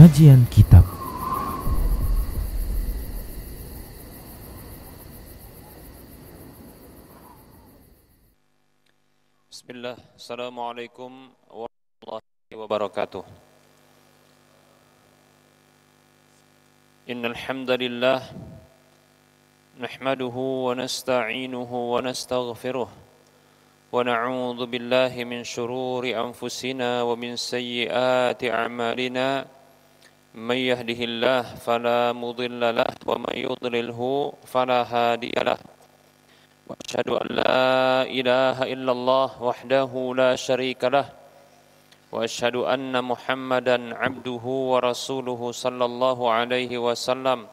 Kajian Kitab. Bismillah, Assalamualaikum warahmatullahi wabarakatuh. Innal hamdalillah nahmaduhu wa nasta'inuhu wa nastaghfiruh wa na'udzu billahi min shururi anfusina wa min sayyiati a'malina. May yahdihillahu fala mudilla lahu wa may yudlilhu fala hadiya lahu. Wa asyhadu an la ilaha illallah wahdahu la syarika lahu wa asyhadu anna Muhammadan abduhu wa rasuluhu sallallahu alaihi wasallam.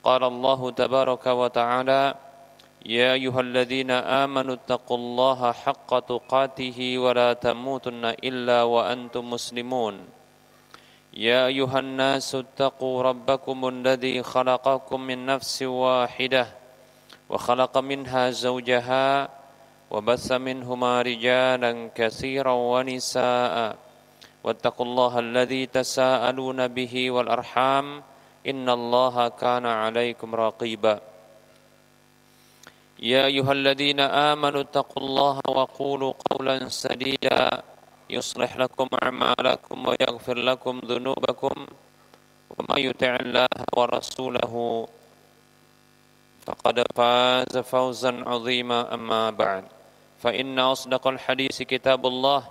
Qala Allah tabaraka wa ta'ala, ya ayyuhalladzina amanu taqullaha haqqa tuqatih wa la tamutunna illa wa antum muslimun. Ya ayyuhan nasu taqu rabbakumul ladzi khalaqakum min nafsin wahidah wa khalaqa minha zawjaha wa bassa minhuma rijalan katsiran wa nisaa'a wattaqullaha alladzi tasaaluna bihi wal arham innallaha kana 'alaikum raqiba. Ya ayyuhalladzina amanu taqullaha wa qulu qawlan sadida yuslih lakum a'malakum wa yaghfir lakum dhunubakum wa may yuti'illaha wa rasulahu faqad faza fawzan 'azima. Amma ba'd, fa inna asdaqal hadits kitabullah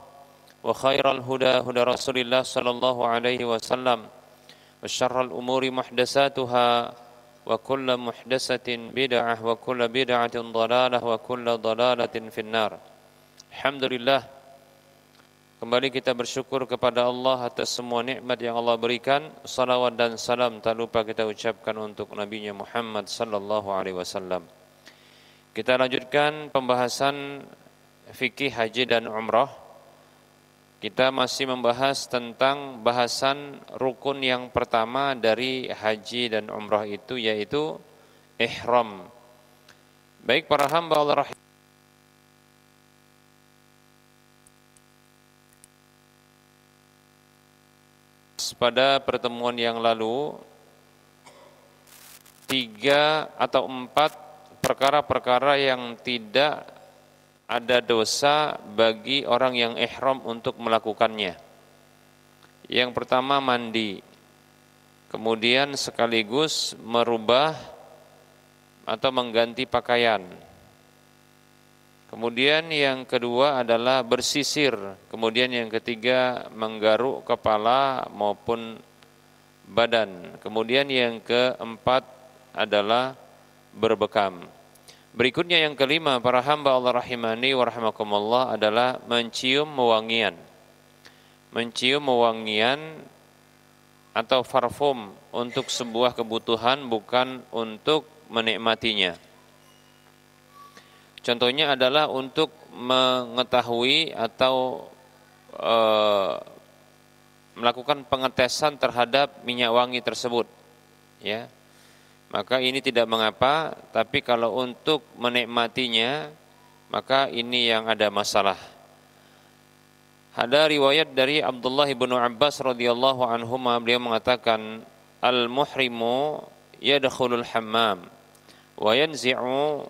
wa khairal huda huda Rasulillah sallallahu alaihi wasallam wa syarral umuri muhdatsatuha wa kullu muhdatsatin bid'ah wa kullu bid'atin dhalalah wa kullu dhalalatin finnar. Alhamdulillah, kembali kita bersyukur kepada Allah atas semua nikmat yang Allah berikan. Salawat dan salam tak lupa kita ucapkan untuk Nabi-Nya Muhammad sallallahu alaihi wasallam. Kita lanjutkan pembahasan fikih haji dan umrah. Kita masih membahas tentang bahasan rukun yang pertama dari haji dan umrah itu, yaitu ihram. Baik para hamba Allah rahimah, pada pertemuan yang lalu 3 atau 4 perkara-perkara yang tidak ada dosa bagi orang yang ihram untuk melakukannya. Yang pertama mandi, kemudian sekaligus merubah atau mengganti pakaian. Kemudian yang kedua adalah bersisir. Kemudian yang ketiga menggaruk kepala maupun badan. Kemudian yang keempat adalah berbekam. Berikutnya yang kelima, para hamba Allah rahimani wa rahimakumullah, adalah mencium wewangian. Mencium wewangian atau parfum untuk sebuah kebutuhan, bukan untuk menikmatinya. Contohnya adalah untuk mengetahui atau melakukan pengetesan terhadap minyak wangi tersebut, ya. Maka ini tidak mengapa, tapi kalau untuk menikmatinya maka ini yang ada masalah. Ada riwayat dari Abdullah bin Abbas radhiyallahu anhuma, beliau mengatakan, al-muhrimu yadkhulul hammam wa yanzi'u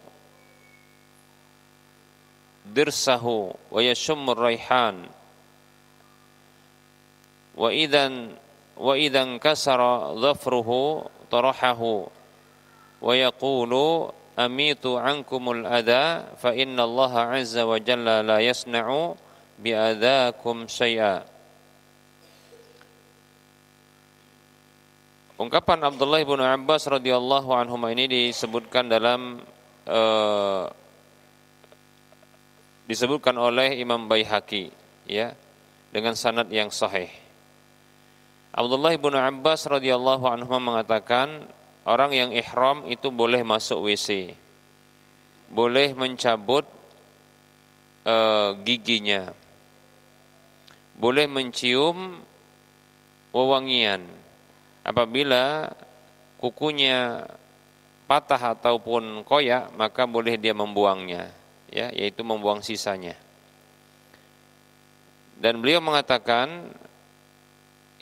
dirsahu wa yashummur raihan wa idan kasara dhafruhu tarahahu wa yaqulu amitu ankumul adha fa inna Allah azza wa jalla la yasna'u bi adhakum syai'a. Ungkapan Abdullah bin Abbas radhiyallahu anhuma ini disebutkan disebutkan oleh Imam Baihaqi, ya, dengan sanad yang sahih. Abdullah bin Abbas radhiyallahu anhu mengatakan, orang yang ihram itu boleh masuk WC, boleh mencabut giginya, boleh mencium wewangian. Apabila kukunya patah ataupun koyak, maka boleh dia membuangnya, ya, yaitu membuang sisanya. Dan beliau mengatakan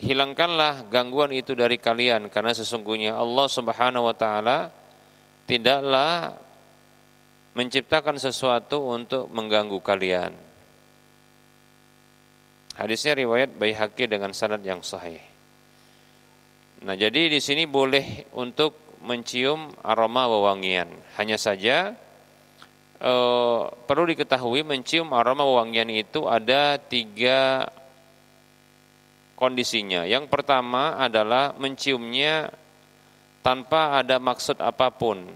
hilangkanlah gangguan itu dari kalian, karena sesungguhnya Allah Subhanahu wa taala tidaklah menciptakan sesuatu untuk mengganggu kalian. Hadisnya riwayat Baihaqi dengan sanad yang sahih. Nah, jadi di sini boleh untuk mencium aroma wewangian. Hanya saja perlu diketahui mencium aroma wewangian itu ada 3 kondisinya. Yang pertama adalah menciumnya tanpa ada maksud apapun.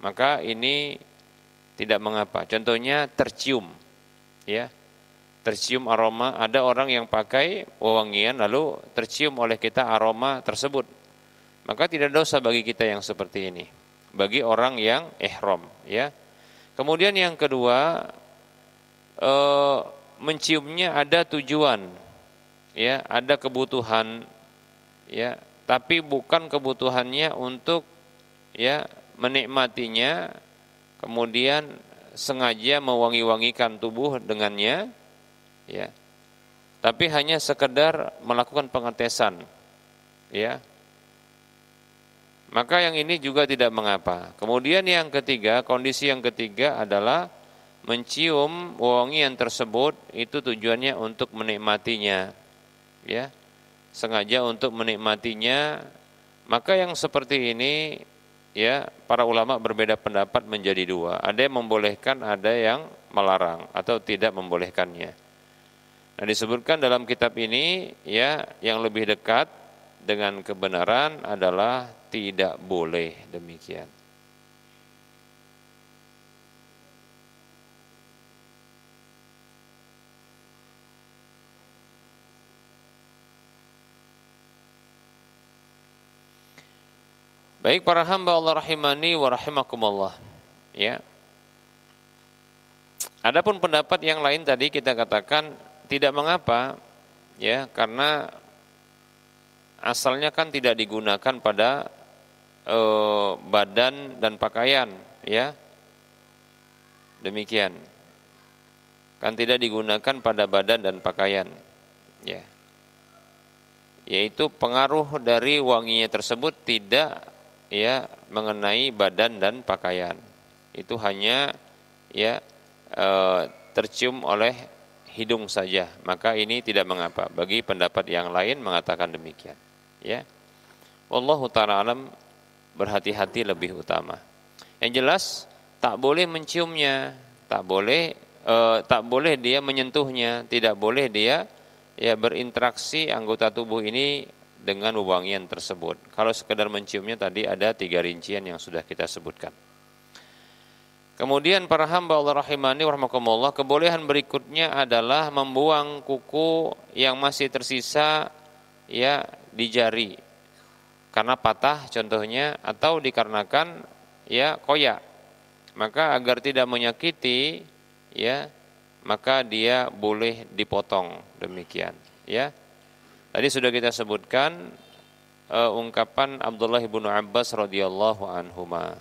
Maka ini tidak mengapa. Contohnya tercium, ya. Tercium aroma, ada orang yang pakai wewangian lalu tercium oleh kita aroma tersebut. Maka tidak dosa bagi kita yang seperti ini. Bagi orang yang ihram, ya. Kemudian yang kedua, menciumnya ada tujuan, ya, ada kebutuhan, ya, tapi bukan kebutuhannya untuk, ya, menikmatinya, kemudian sengaja mewangi-wangikan tubuh dengannya, ya, tapi hanya sekedar melakukan pengetesan, ya, maka yang ini juga tidak mengapa. Kemudian yang ketiga, kondisi yang ketiga adalah mencium wewangian tersebut itu tujuannya untuk menikmatinya, ya, sengaja untuk menikmatinya. Maka yang seperti ini, ya, para ulama berbeda pendapat menjadi 2. Ada yang membolehkan, ada yang melarang atau tidak membolehkannya. Nah, disebutkan dalam kitab ini, ya, yang lebih dekat dengan kebenaran adalah tidak boleh demikian. Baik para hamba Allah rahimani wa rahimakumullah, ya. Adapun pendapat yang lain tadi kita katakan tidak mengapa, ya, karena asalnya kan tidak digunakan pada badan dan pakaian, ya. Demikian. Kan tidak digunakan pada badan dan pakaian, ya. Yaitu pengaruh dari wanginya tersebut tidak, ya, mengenai badan dan pakaian. Itu hanya, ya, tercium oleh hidung saja, maka ini tidak mengapa. Bagi pendapat yang lain mengatakan demikian, ya. Wallahu ta'ala alam, berhati-hati lebih utama. Yang jelas tak boleh menciumnya, tak boleh dia menyentuhnya, tidak boleh dia, ya, berinteraksi anggota tubuh ini dengan wewangian tersebut. Kalau sekedar menciumnya tadi ada 3 rincian yang sudah kita sebutkan. Kemudian para hamba Allah rahimani wa rahimakumullah, kebolehan berikutnya adalah membuang kuku yang masih tersisa, ya, di jari karena patah contohnya, atau dikarenakan, ya, koyak. Maka agar tidak menyakiti, ya, maka dia boleh dipotong demikian, ya. Tadi sudah kita sebutkan ungkapan Abdullah bin Abbas radhiyallahu anhuma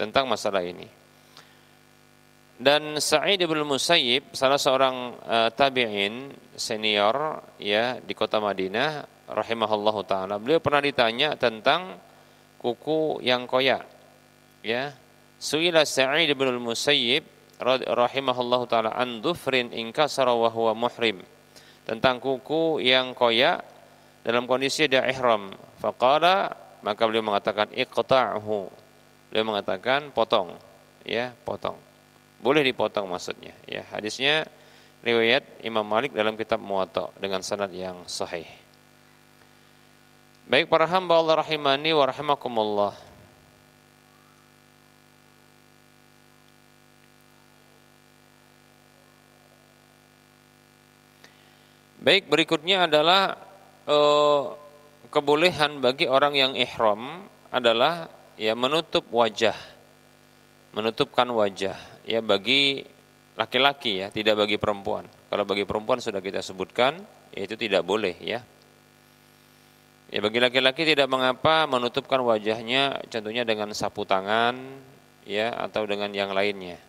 tentang masalah ini. Dan Sa'id bin Musayyib, salah seorang tabi'in senior, ya, di kota Madinah rahimahullahu taala, beliau pernah ditanya tentang kuku yang koyak, ya. Su'ila Sa'id bin Musayyib rahimahullahu taala an dhufrin inkasara wa huwa muhrim, tentang kuku yang koyak dalam kondisi dia ihram. Faqala, maka beliau mengatakan iqta'hu, beliau mengatakan potong, ya, potong. Boleh dipotong maksudnya, ya. Hadisnya riwayat Imam Malik dalam kitab Muwatta dengan sanad yang sahih. Baik para hamba Allah rahimani wa rahimakumullah. Baik, berikutnya adalah kebolehan bagi orang yang ihram adalah, ya, menutup wajah, menutupkan wajah, ya, bagi laki-laki, ya, tidak bagi perempuan. Kalau bagi perempuan sudah kita sebutkan, yaitu tidak boleh, ya. Ya, bagi laki-laki tidak mengapa menutupkan wajahnya, contohnya dengan sapu tangan, ya, atau dengan yang lainnya.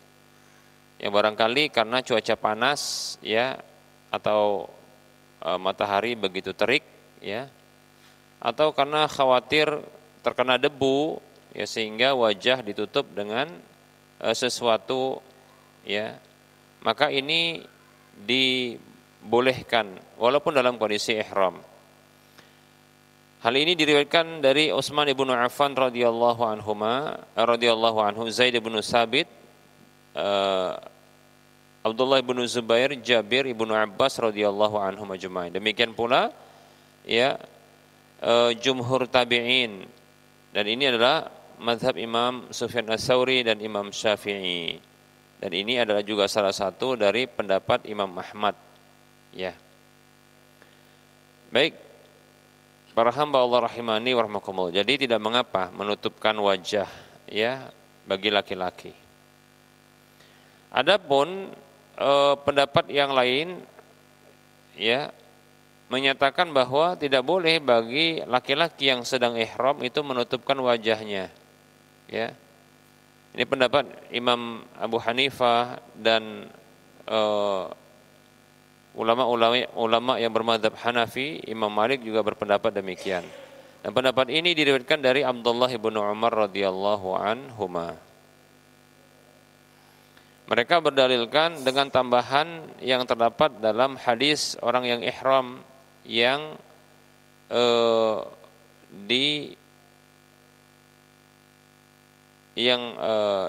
Yang barangkali karena cuaca panas, ya, atau matahari begitu terik, ya, atau karena khawatir terkena debu, ya, sehingga wajah ditutup dengan sesuatu, ya, maka ini dibolehkan walaupun dalam kondisi ihram. Hal ini diriwayatkan dari Utsman ibnu Affan radhiyallahu anhu, Zaid ibnu Sabit, Abdullah ibnu Zubair, Jabir ibnu Abbas radhiyallahu anhum ajma'in. Demikian pula, ya, jumhur tabi'in, dan ini adalah mazhab Imam Sufyan Ats-Tsauri dan Imam Syafi'i, dan ini adalah juga salah satu dari pendapat Imam Ahmad, ya. Baik, para hamba Allah rahimani wa rahmakumullah. Jadi tidak mengapa menutupkan wajah, ya, bagi laki-laki. Adapun pendapat yang lain, ya, menyatakan bahwa tidak boleh bagi laki-laki yang sedang ihram itu menutupkan wajahnya, ya. Ini pendapat Imam Abu Hanifah dan ulama yang bermadzhab Hanafi. Imam Malik juga berpendapat demikian. Dan pendapat ini diriwayatkan dari Abdullah ibnu Umar radhiyallahu anhuma. Mereka berdalilkan dengan tambahan yang terdapat dalam hadis orang yang ihram yang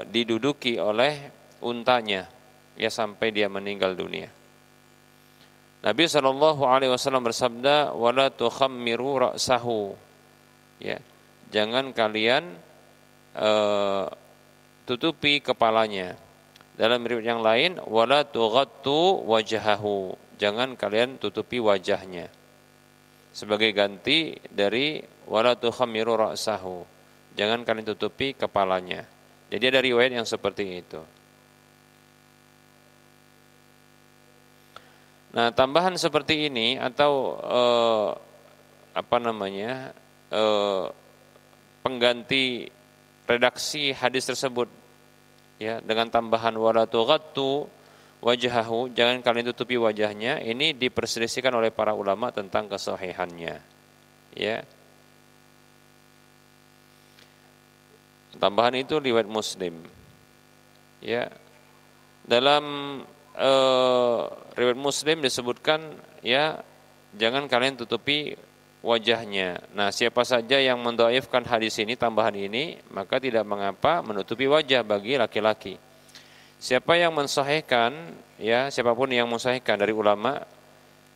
diduduki oleh untanya, ya, sampai dia meninggal dunia. Nabi SAW bersabda, wala tukhammiru ra'sahu, ya, jangan kalian tutupi kepalanya. Dalam riwayat yang lain, wala tughattu wajhahu, jangan kalian tutupi wajahnya, sebagai ganti dari wala tukhammiru ra'sahu, jangan kalian tutupi kepalanya. Jadi ada riwayat yang seperti itu. Nah, tambahan seperti ini atau pengganti redaksi hadis tersebut, ya, dengan tambahan wala tughattu wajhahu, jangan kalian tutupi wajahnya, ini diperselisihkan oleh para ulama tentang kesahihannya, ya. Tambahan itu riwayat Muslim, ya. Dalam riwayat Muslim disebutkan, ya, jangan kalian tutupi wajahnya. Nah, siapa saja yang mendhaifkan hadis ini, tambahan ini, maka tidak mengapa menutupi wajah bagi laki-laki. Siapa yang mensahihkan, ya, siapapun yang mensahihkan dari ulama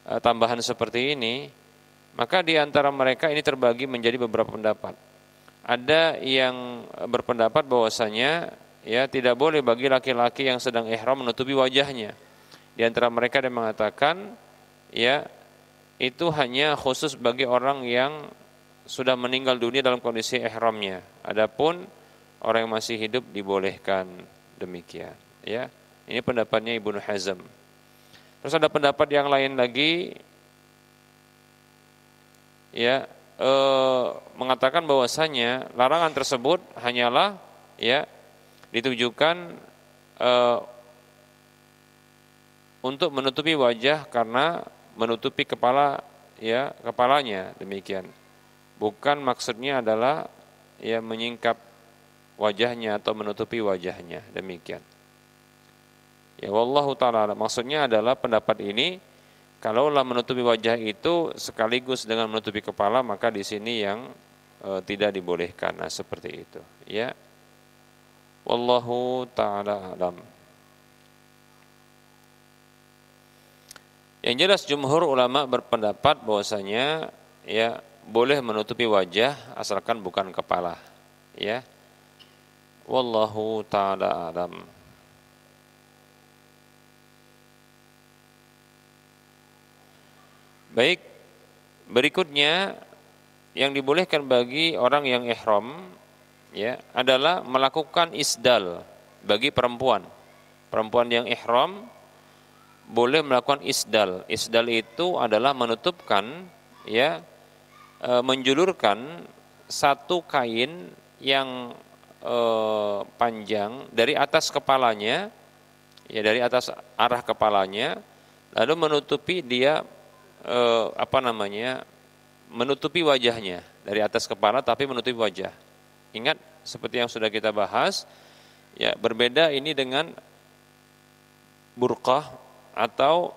tambahan seperti ini, maka di antara mereka ini terbagi menjadi beberapa pendapat. Ada yang berpendapat bahwasanya, ya, tidak boleh bagi laki-laki yang sedang ihram menutupi wajahnya. Di antara mereka ada yang mengatakan, ya, itu hanya khusus bagi orang yang sudah meninggal dunia dalam kondisi ihramnya. Adapun orang yang masih hidup dibolehkan demikian, ya. Ini pendapatnya Ibnu Hazm. Terus ada pendapat yang lain lagi, ya, mengatakan bahwasanya larangan tersebut hanyalah, ya, ditujukan untuk menutupi wajah karena menutupi kepala, ya, kepalanya demikian. Bukan maksudnya adalah, ya, menyingkap wajahnya atau menutupi wajahnya demikian. Ya, wallahu ta'ala, maksudnya adalah pendapat ini, kalaulah menutupi wajah itu sekaligus dengan menutupi kepala, maka di sini yang tidak dibolehkan. Nah, seperti itu, ya. Wallahu ta'ala alam. Yang jelas jumhur ulama berpendapat bahwasanya, ya, boleh menutupi wajah asalkan bukan kepala, ya. Wallahu ta'ala alam. Baik, berikutnya yang dibolehkan bagi orang yang ihram, ya, adalah melakukan isdal bagi perempuan. Perempuan yang ihram boleh melakukan isdal. Isdal itu adalah menutupkan, ya, menjulurkan satu kain yang panjang dari atas kepalanya, ya, dari atas arah kepalanya lalu menutupi dia menutupi wajahnya dari atas kepala tapi menutupi wajah. Ingat seperti yang sudah kita bahas, ya berbeda ini dengan burqah atau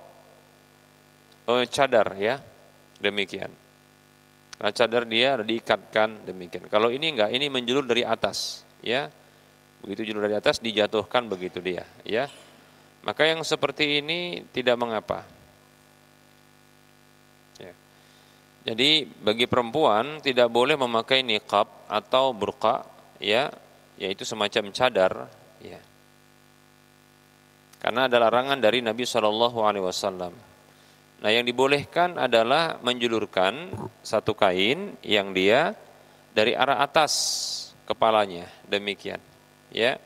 cadar ya. Demikian. Nah, cadar dia diikatkan demikian. Kalau ini enggak, ini menjulur dari atas, ya. Begitu julur dari atas dijatuhkan begitu dia, ya. Maka yang seperti ini tidak mengapa. Ya. Jadi bagi perempuan tidak boleh memakai niqab atau burqa, ya, yaitu semacam cadar, ya. Karena ada larangan dari Nabi SAW. Nah, yang dibolehkan adalah menjulurkan satu kain yang dia dari arah atas kepalanya, demikian, ya,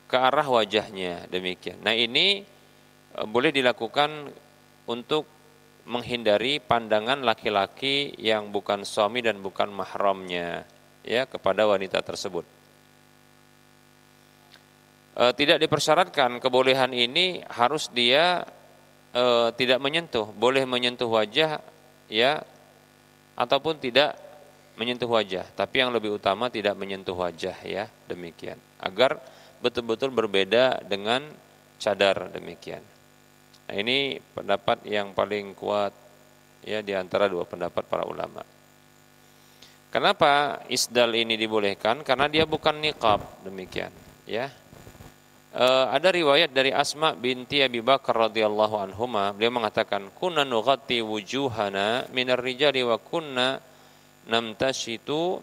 ke arah wajahnya, demikian. Nah, ini boleh dilakukan untuk menghindari pandangan laki-laki yang bukan suami dan bukan mahramnya, ya, kepada wanita tersebut. Tidak dipersyaratkan kebolehan ini harus dia tidak menyentuh, boleh menyentuh wajah, ya, ataupun tidak menyentuh wajah, tapi yang lebih utama tidak menyentuh wajah, ya, demikian, agar betul-betul berbeda dengan cadar, demikian. Nah, ini pendapat yang paling kuat, ya, di antara dua pendapat para ulama. Kenapa isdal ini dibolehkan? Karena dia bukan niqab, demikian, ya. Ada riwayat dari Asma binti Abi Bakar radhiyallahu anhuma, beliau mengatakan kunna nughatti wujuhana minar rijali wa kunna namtashitu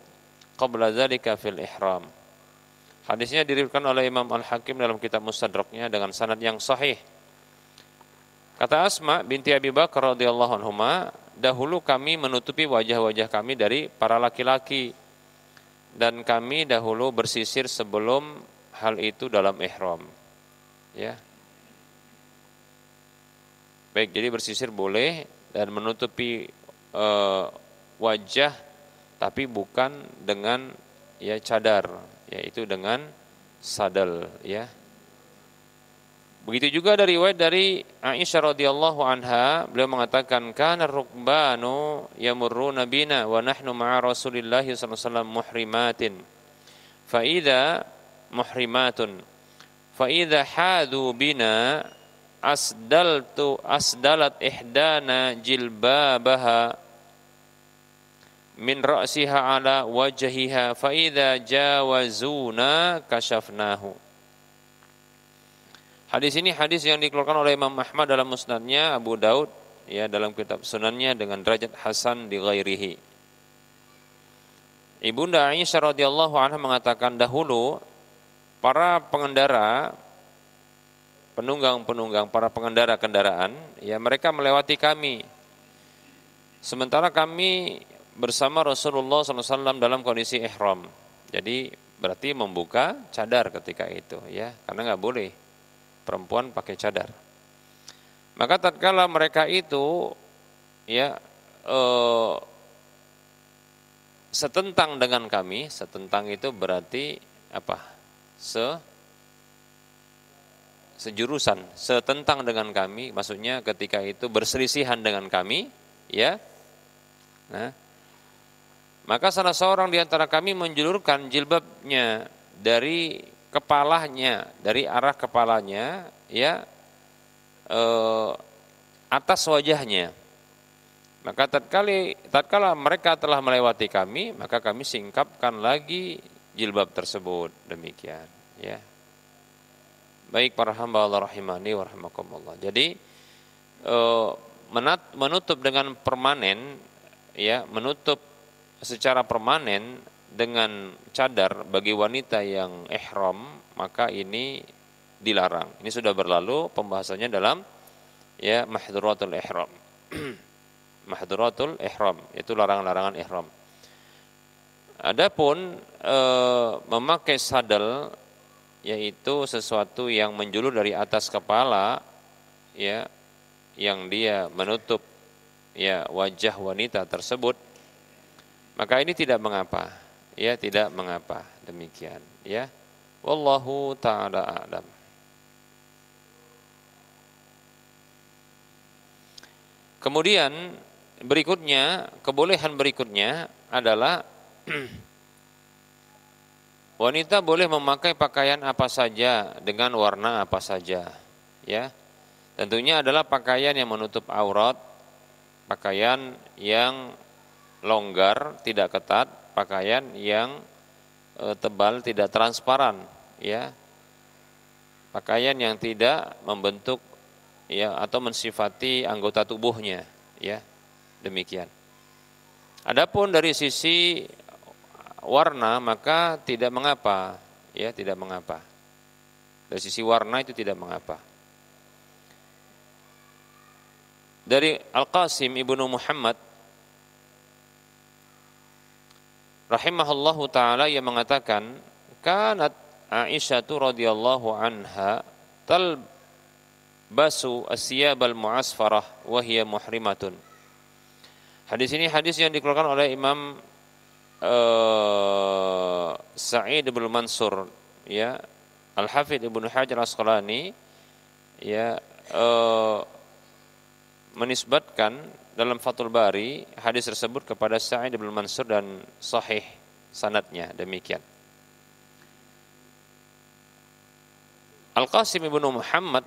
qabla dzalika fil ihram. Hadisnya diriwayatkan oleh Imam Al-Hakim dalam kitab Mustadraknya dengan sanad yang sahih. Kata Asma binti Abi Bakar radhiyallahu anhuma, dahulu kami menutupi wajah-wajah kami dari para laki-laki dan kami dahulu bersisir sebelum hal itu dalam ihram, ya. Baik, jadi bersisir boleh dan menutupi wajah tapi bukan dengan, ya, cadar, yaitu dengan sadal, ya. Begitu juga dari riwayat dari Aisyah radhiyallahu anha, beliau mengatakan kana rukbanu yamurruna bina wa nahnu ma'a Rasulillah sallallahu alaihi wasallam muhrimatin fa idza muhrimatun fa idza hadu bina asdalat ihdana jilbabaha min ra'siha ala wajhiha fa idza jawazuna kashafnahu. Hadis ini hadis yang dikeluarkan oleh Imam Ahmad dalam musnadnya, Abu Daud, ya, dalam kitab sunannya dengan derajat hasan di ghairihi. Ibunda Aisyah radhiyallahu anha mengatakan dahulu para pengendara, penunggang-penunggang, para pengendara kendaraan, ya, mereka melewati kami. Sementara kami bersama Rasulullah SAW dalam kondisi ihram. Jadi berarti membuka cadar ketika itu, ya, karena nggak boleh perempuan pakai cadar. Maka tatkala mereka itu, ya, setentang dengan kami, setentang itu berarti apa? Sejurusan, setentang dengan kami, maksudnya ketika itu berselisihan dengan kami, ya. Nah, maka salah seorang di antara kami menjulurkan jilbabnya dari kepalanya, dari arah kepalanya, ya, atas wajahnya. Maka tatkala mereka telah melewati kami, maka kami singkapkan lagi jilbab tersebut, demikian, ya. Baik para hamba Allah rahimani wa rahimakumullah. Jadi menutup dengan permanen, ya, menutup secara permanen dengan cadar bagi wanita yang ihram, maka ini dilarang. Ini sudah berlalu pembahasannya dalam, ya, mahdhuratul ihram. Mahdhuratul ihram, itu larangan-larangan ihram. Adapun memakai sadal, yaitu sesuatu yang menjulur dari atas kepala, ya, yang dia menutup, ya, wajah wanita tersebut, maka ini tidak mengapa, ya, tidak mengapa, demikian, ya. Wallahu ta'ala a'lam. Kemudian berikutnya, kebolehan berikutnya adalah wanita boleh memakai pakaian apa saja dengan warna apa saja, ya. Tentunya adalah pakaian yang menutup aurat, pakaian yang longgar, tidak ketat, pakaian yang tebal, tidak transparan, ya. Pakaian yang tidak membentuk, ya, atau mensifati anggota tubuhnya, ya. Demikian. Adapun dari sisi warna maka tidak mengapa, ya, tidak mengapa. Dari sisi warna itu tidak mengapa. Dari Al-Qasim ibnu Muhammad rahimahullahu taala yang mengatakan, kanat Aisyah radhiyallahu anha talbasu asyabal mu'asfarah wa hiya muhrimatun. Hadis ini hadis yang dikeluarkan oleh Imam Sa'id bin Mansur, ya, Al-Hafidz Ibnu Hajar Asqalani, ya, menisbatkan dalam Fathul Bari hadis tersebut kepada Sa'id bin Mansur dan sahih sanadnya demikian. Al-Qasim ibnu Muhammad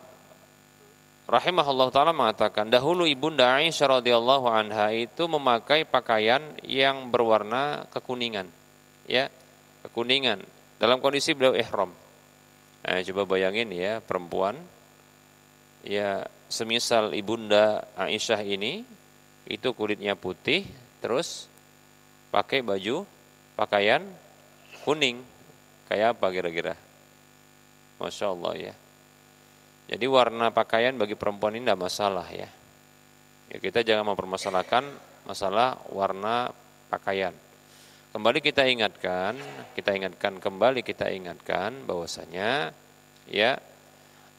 rahimahullah ta'ala mengatakan, dahulu ibunda Aisyah radhiyallahu anha itu memakai pakaian yang berwarna kekuningan, ya, kekuningan dalam kondisi beliau ihram. Nah, coba bayangin ya, perempuan, ya, semisal ibunda Aisyah ini itu kulitnya putih terus pakai baju pakaian kuning, kayak apa kira-kira? Masya Allah, ya. Jadi warna pakaian bagi perempuan ini tidak masalah, ya. Ya, kita jangan mempermasalahkan masalah warna pakaian. Kembali kita ingatkan bahwasanya, ya,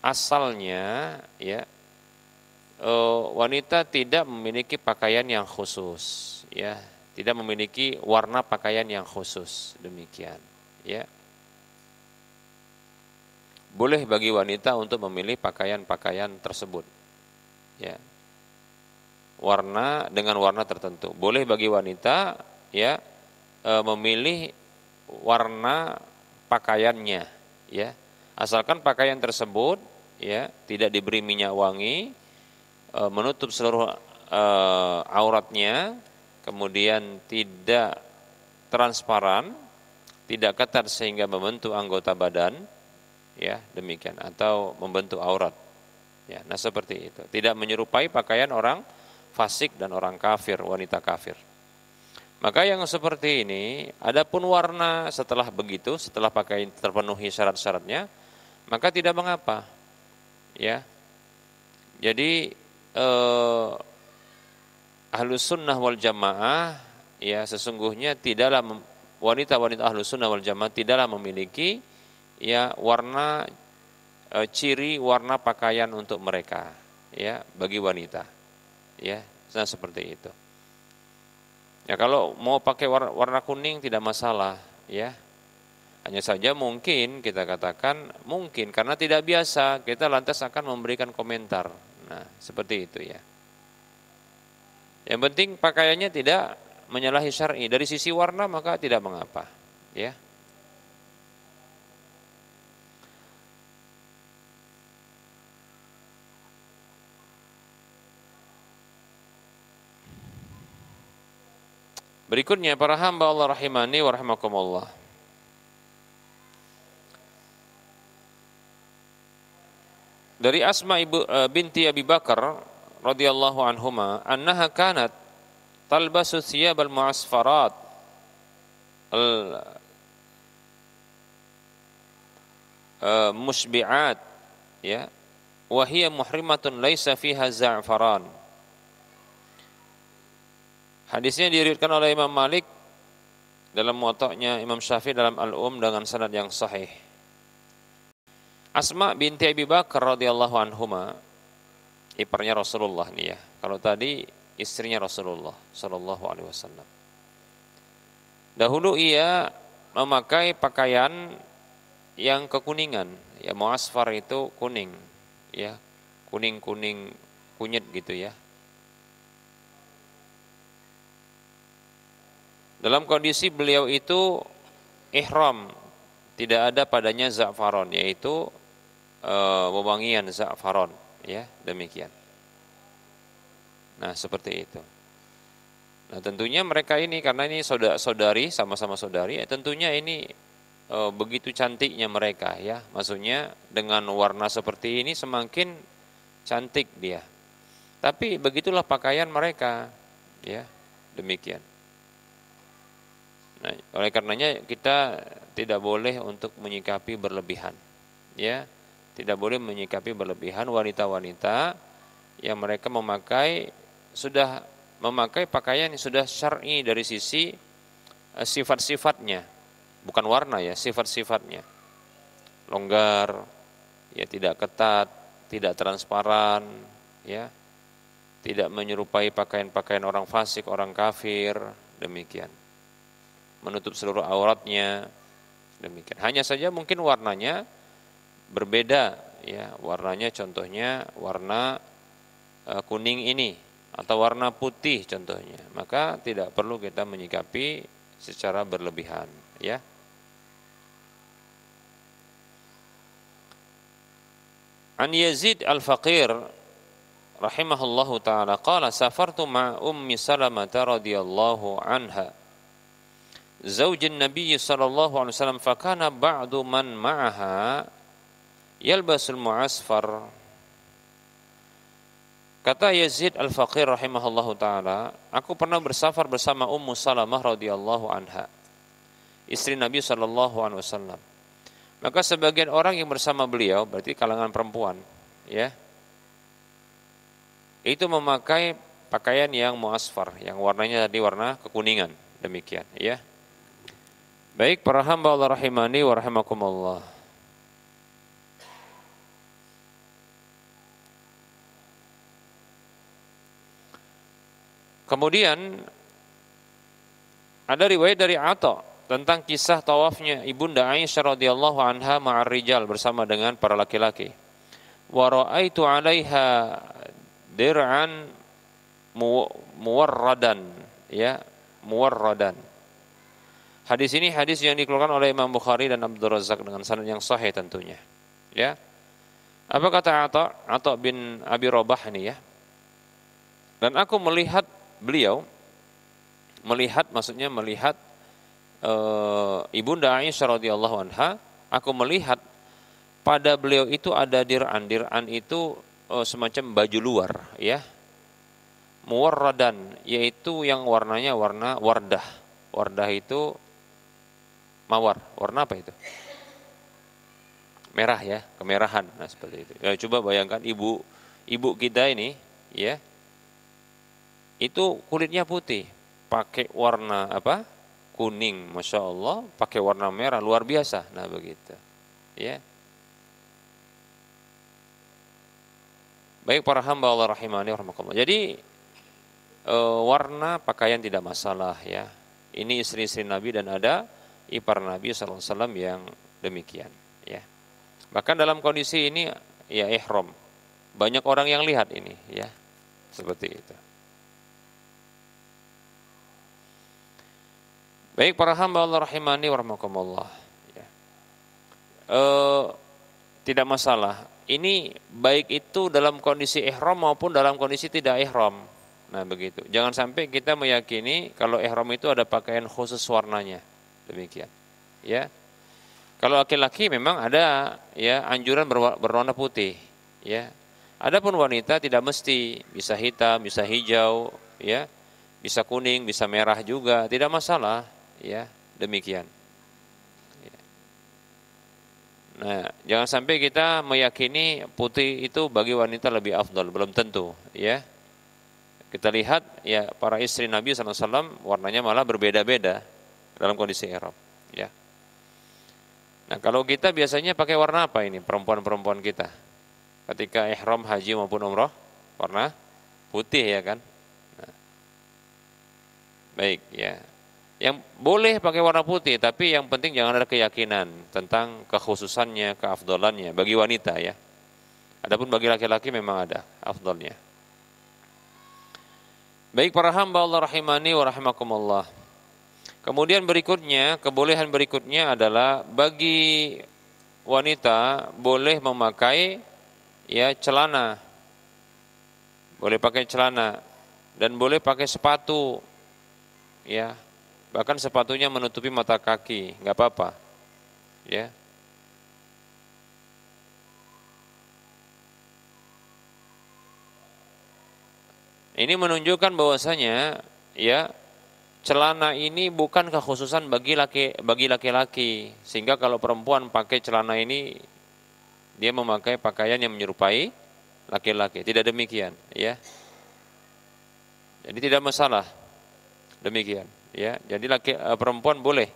asalnya, ya, wanita tidak memiliki pakaian yang khusus, ya, tidak memiliki warna pakaian yang khusus, demikian, ya. Boleh bagi wanita untuk memilih pakaian-pakaian tersebut, ya, warna dengan warna tertentu. Boleh bagi wanita, ya, memilih warna pakaiannya, ya, asalkan pakaian tersebut, ya, tidak diberi minyak wangi, menutup seluruh auratnya, kemudian tidak transparan, tidak ketat sehingga membentuk anggota badan, ya, demikian, atau membentuk aurat, ya. Nah, seperti itu, tidak menyerupai pakaian orang fasik dan orang kafir, wanita kafir. Maka yang seperti ini, adapun warna setelah begitu, setelah pakaian terpenuhi syarat-syaratnya, maka tidak mengapa, ya. Jadi Ahlus Sunnah wal Jamaah, ya, sesungguhnya tidaklah wanita-wanita Ahlus Sunnah wal Jamaah tidaklah memiliki, ya, warna ciri warna pakaian untuk mereka, ya, bagi wanita, ya. Nah, seperti itu. Ya, kalau mau pakai warna kuning tidak masalah, ya. Hanya saja mungkin kita katakan mungkin karena tidak biasa, kita lantas akan memberikan komentar. Nah, seperti itu, ya. Yang penting pakaiannya tidak menyalahi syar'i. Dari sisi warna maka tidak mengapa, ya. Berikutnya, para hamba Allah rahimani wa rahimakumullah. Dari Asma binti Abi Bakar radhiyallahu anhuma, annaha kanat talbasu thiyabal mu'asfarat musbi'at, ya, wa hiya muhrimatun laisa fiha za'faran. Hadisnya diriwayatkan oleh Imam Malik dalam Muwatta'nya, Imam Syafi'i dalam dengan sanad yang sahih. Asma binti Abi Bakar radhiyallahu anhuma, iparnya Rasulullah nih, ya. Kalau tadi istrinya Rasulullah sallallahu alaihi wasallam. Dahulu ia memakai pakaian yang kekuningan, ya, muasfar itu kuning, ya, kuning-kuning kunyit gitu, ya. Dalam kondisi beliau itu ihram, tidak ada padanya za'faron, yaitu wewangian za'faron, ya, demikian. Nah, seperti itu. Nah, tentunya mereka ini karena ini saudari, sama-sama saudari, ya, tentunya ini begitu cantiknya mereka, ya. Maksudnya dengan warna seperti ini semakin cantik dia. Tapi begitulah pakaian mereka, ya, demikian. Nah, oleh karenanya kita tidak boleh untuk menyikapi berlebihan, ya, tidak boleh menyikapi berlebihan wanita-wanita yang mereka sudah memakai pakaian yang sudah syar'i dari sisi sifat-sifatnya, bukan warna, ya, sifat-sifatnya, longgar, ya, tidak ketat, tidak transparan, ya, tidak menyerupai pakaian-pakaian orang fasik, orang kafir, demikian. Menutup seluruh auratnya, demikian. Hanya saja mungkin warnanya berbeda, ya, warnanya contohnya warna kuning ini atau warna putih contohnya, maka tidak perlu kita menyikapi secara berlebihan, ya. An Yazid Al-Faqir rahimahullahu taala qala safartu ma ummi Salamah radhiyallahu anha zaujin Nabi sallallahu alaihi wasallam fakana ba'du man ma'aha yalbasul mu'asfar. Kata Yazid Al-Faqir rahimahullahu taala, aku pernah bersafar bersama Ummu Salamah radhiyallahu anha, istri Nabi sallallahu alaihi wasallam. Maka sebagian orang yang bersama beliau, berarti kalangan perempuan, ya, itu memakai pakaian yang mu'asfar, yang warnanya tadi warna kekuningan, demikian, ya. Baik para hamba Allah rahimani wa rahimakumullah. Kemudian ada riwayat dari Atha tentang kisah tawafnya Ibunda Aisyah radhiyallahu anha ma'ar rijal, bersama dengan para laki-laki. Wa ra'aitu 'alaiha dir'an muwarradan, ya, muwarradan. Hadis ini hadis yang dikeluarkan oleh Imam Bukhari dan Abdul Razak dengan sanad yang sahih tentunya, ya. Apa kata Atha bin Abi Rabah ini, ya? Dan aku melihat beliau, maksudnya melihat Ibunda Aisyah radhiyallahu anha, aku melihat pada beliau itu ada dir'an. Dir'an itu semacam baju luar, ya. Muwarradan, yaitu yang warnanya warna wardah. Wardah itu mawar. Warna apa itu? Merah, ya, kemerahan. Nah, seperti itu. Ya, coba bayangkan ibu kita ini, ya, itu kulitnya putih, pakai warna apa? Kuning, masya Allah, pakai warna merah, luar biasa. Nah, begitu, ya. Baik para hamba Allah rahimani warahmatullah. Jadi warna pakaian tidak masalah, ya. Ini istri-istri Nabi dan ada ipar Nabi SAW yang demikian, ya. Bahkan dalam kondisi ini, ya, ihram, banyak orang yang lihat ini, ya, seperti itu. Baik para hamba Allah rahimani warahmatullah, ya. Tidak masalah. Ini baik itu dalam kondisi ihram maupun dalam kondisi tidak ihram. Nah, begitu. Jangan sampai kita meyakini kalau ihram itu ada pakaian khusus warnanya. Demikian, ya. Kalau laki-laki memang ada, ya, anjuran berwarna putih, ya. Adapun wanita tidak mesti, bisa hitam, bisa hijau, ya, bisa kuning, bisa merah juga, tidak masalah, ya, demikian. Ya. Nah, jangan sampai kita meyakini putih itu bagi wanita lebih afdal, belum tentu, ya. Kita lihat, ya, para istri Nabi SAW warnanya malah berbeda-beda dalam kondisi ihram, ya. Nah, kalau kita biasanya pakai warna apa ini, perempuan-perempuan kita? Ketika ihram haji maupun umrah, warna putih, ya kan? Nah, baik, ya. Yang boleh pakai warna putih, tapi yang penting jangan ada keyakinan tentang kekhususannya, keafdalannya bagi wanita, ya. Adapun bagi laki-laki memang ada afdalnya. Baik para hamba Allah rahimani wa rahimakumullah. Kemudian berikutnya, kebolehan berikutnya adalah bagi wanita boleh memakai ya celana, boleh pakai celana dan boleh pakai sepatu, ya, bahkan sepatunya menutupi mata kaki, nggak apa-apa, ya. Ini menunjukkan bahwasanya ya celana ini bukan kekhususan bagi laki-laki, sehingga kalau perempuan pakai celana ini dia memakai pakaian yang menyerupai laki-laki. Tidak demikian, ya. Jadi tidak masalah demikian, ya. Jadi perempuan boleh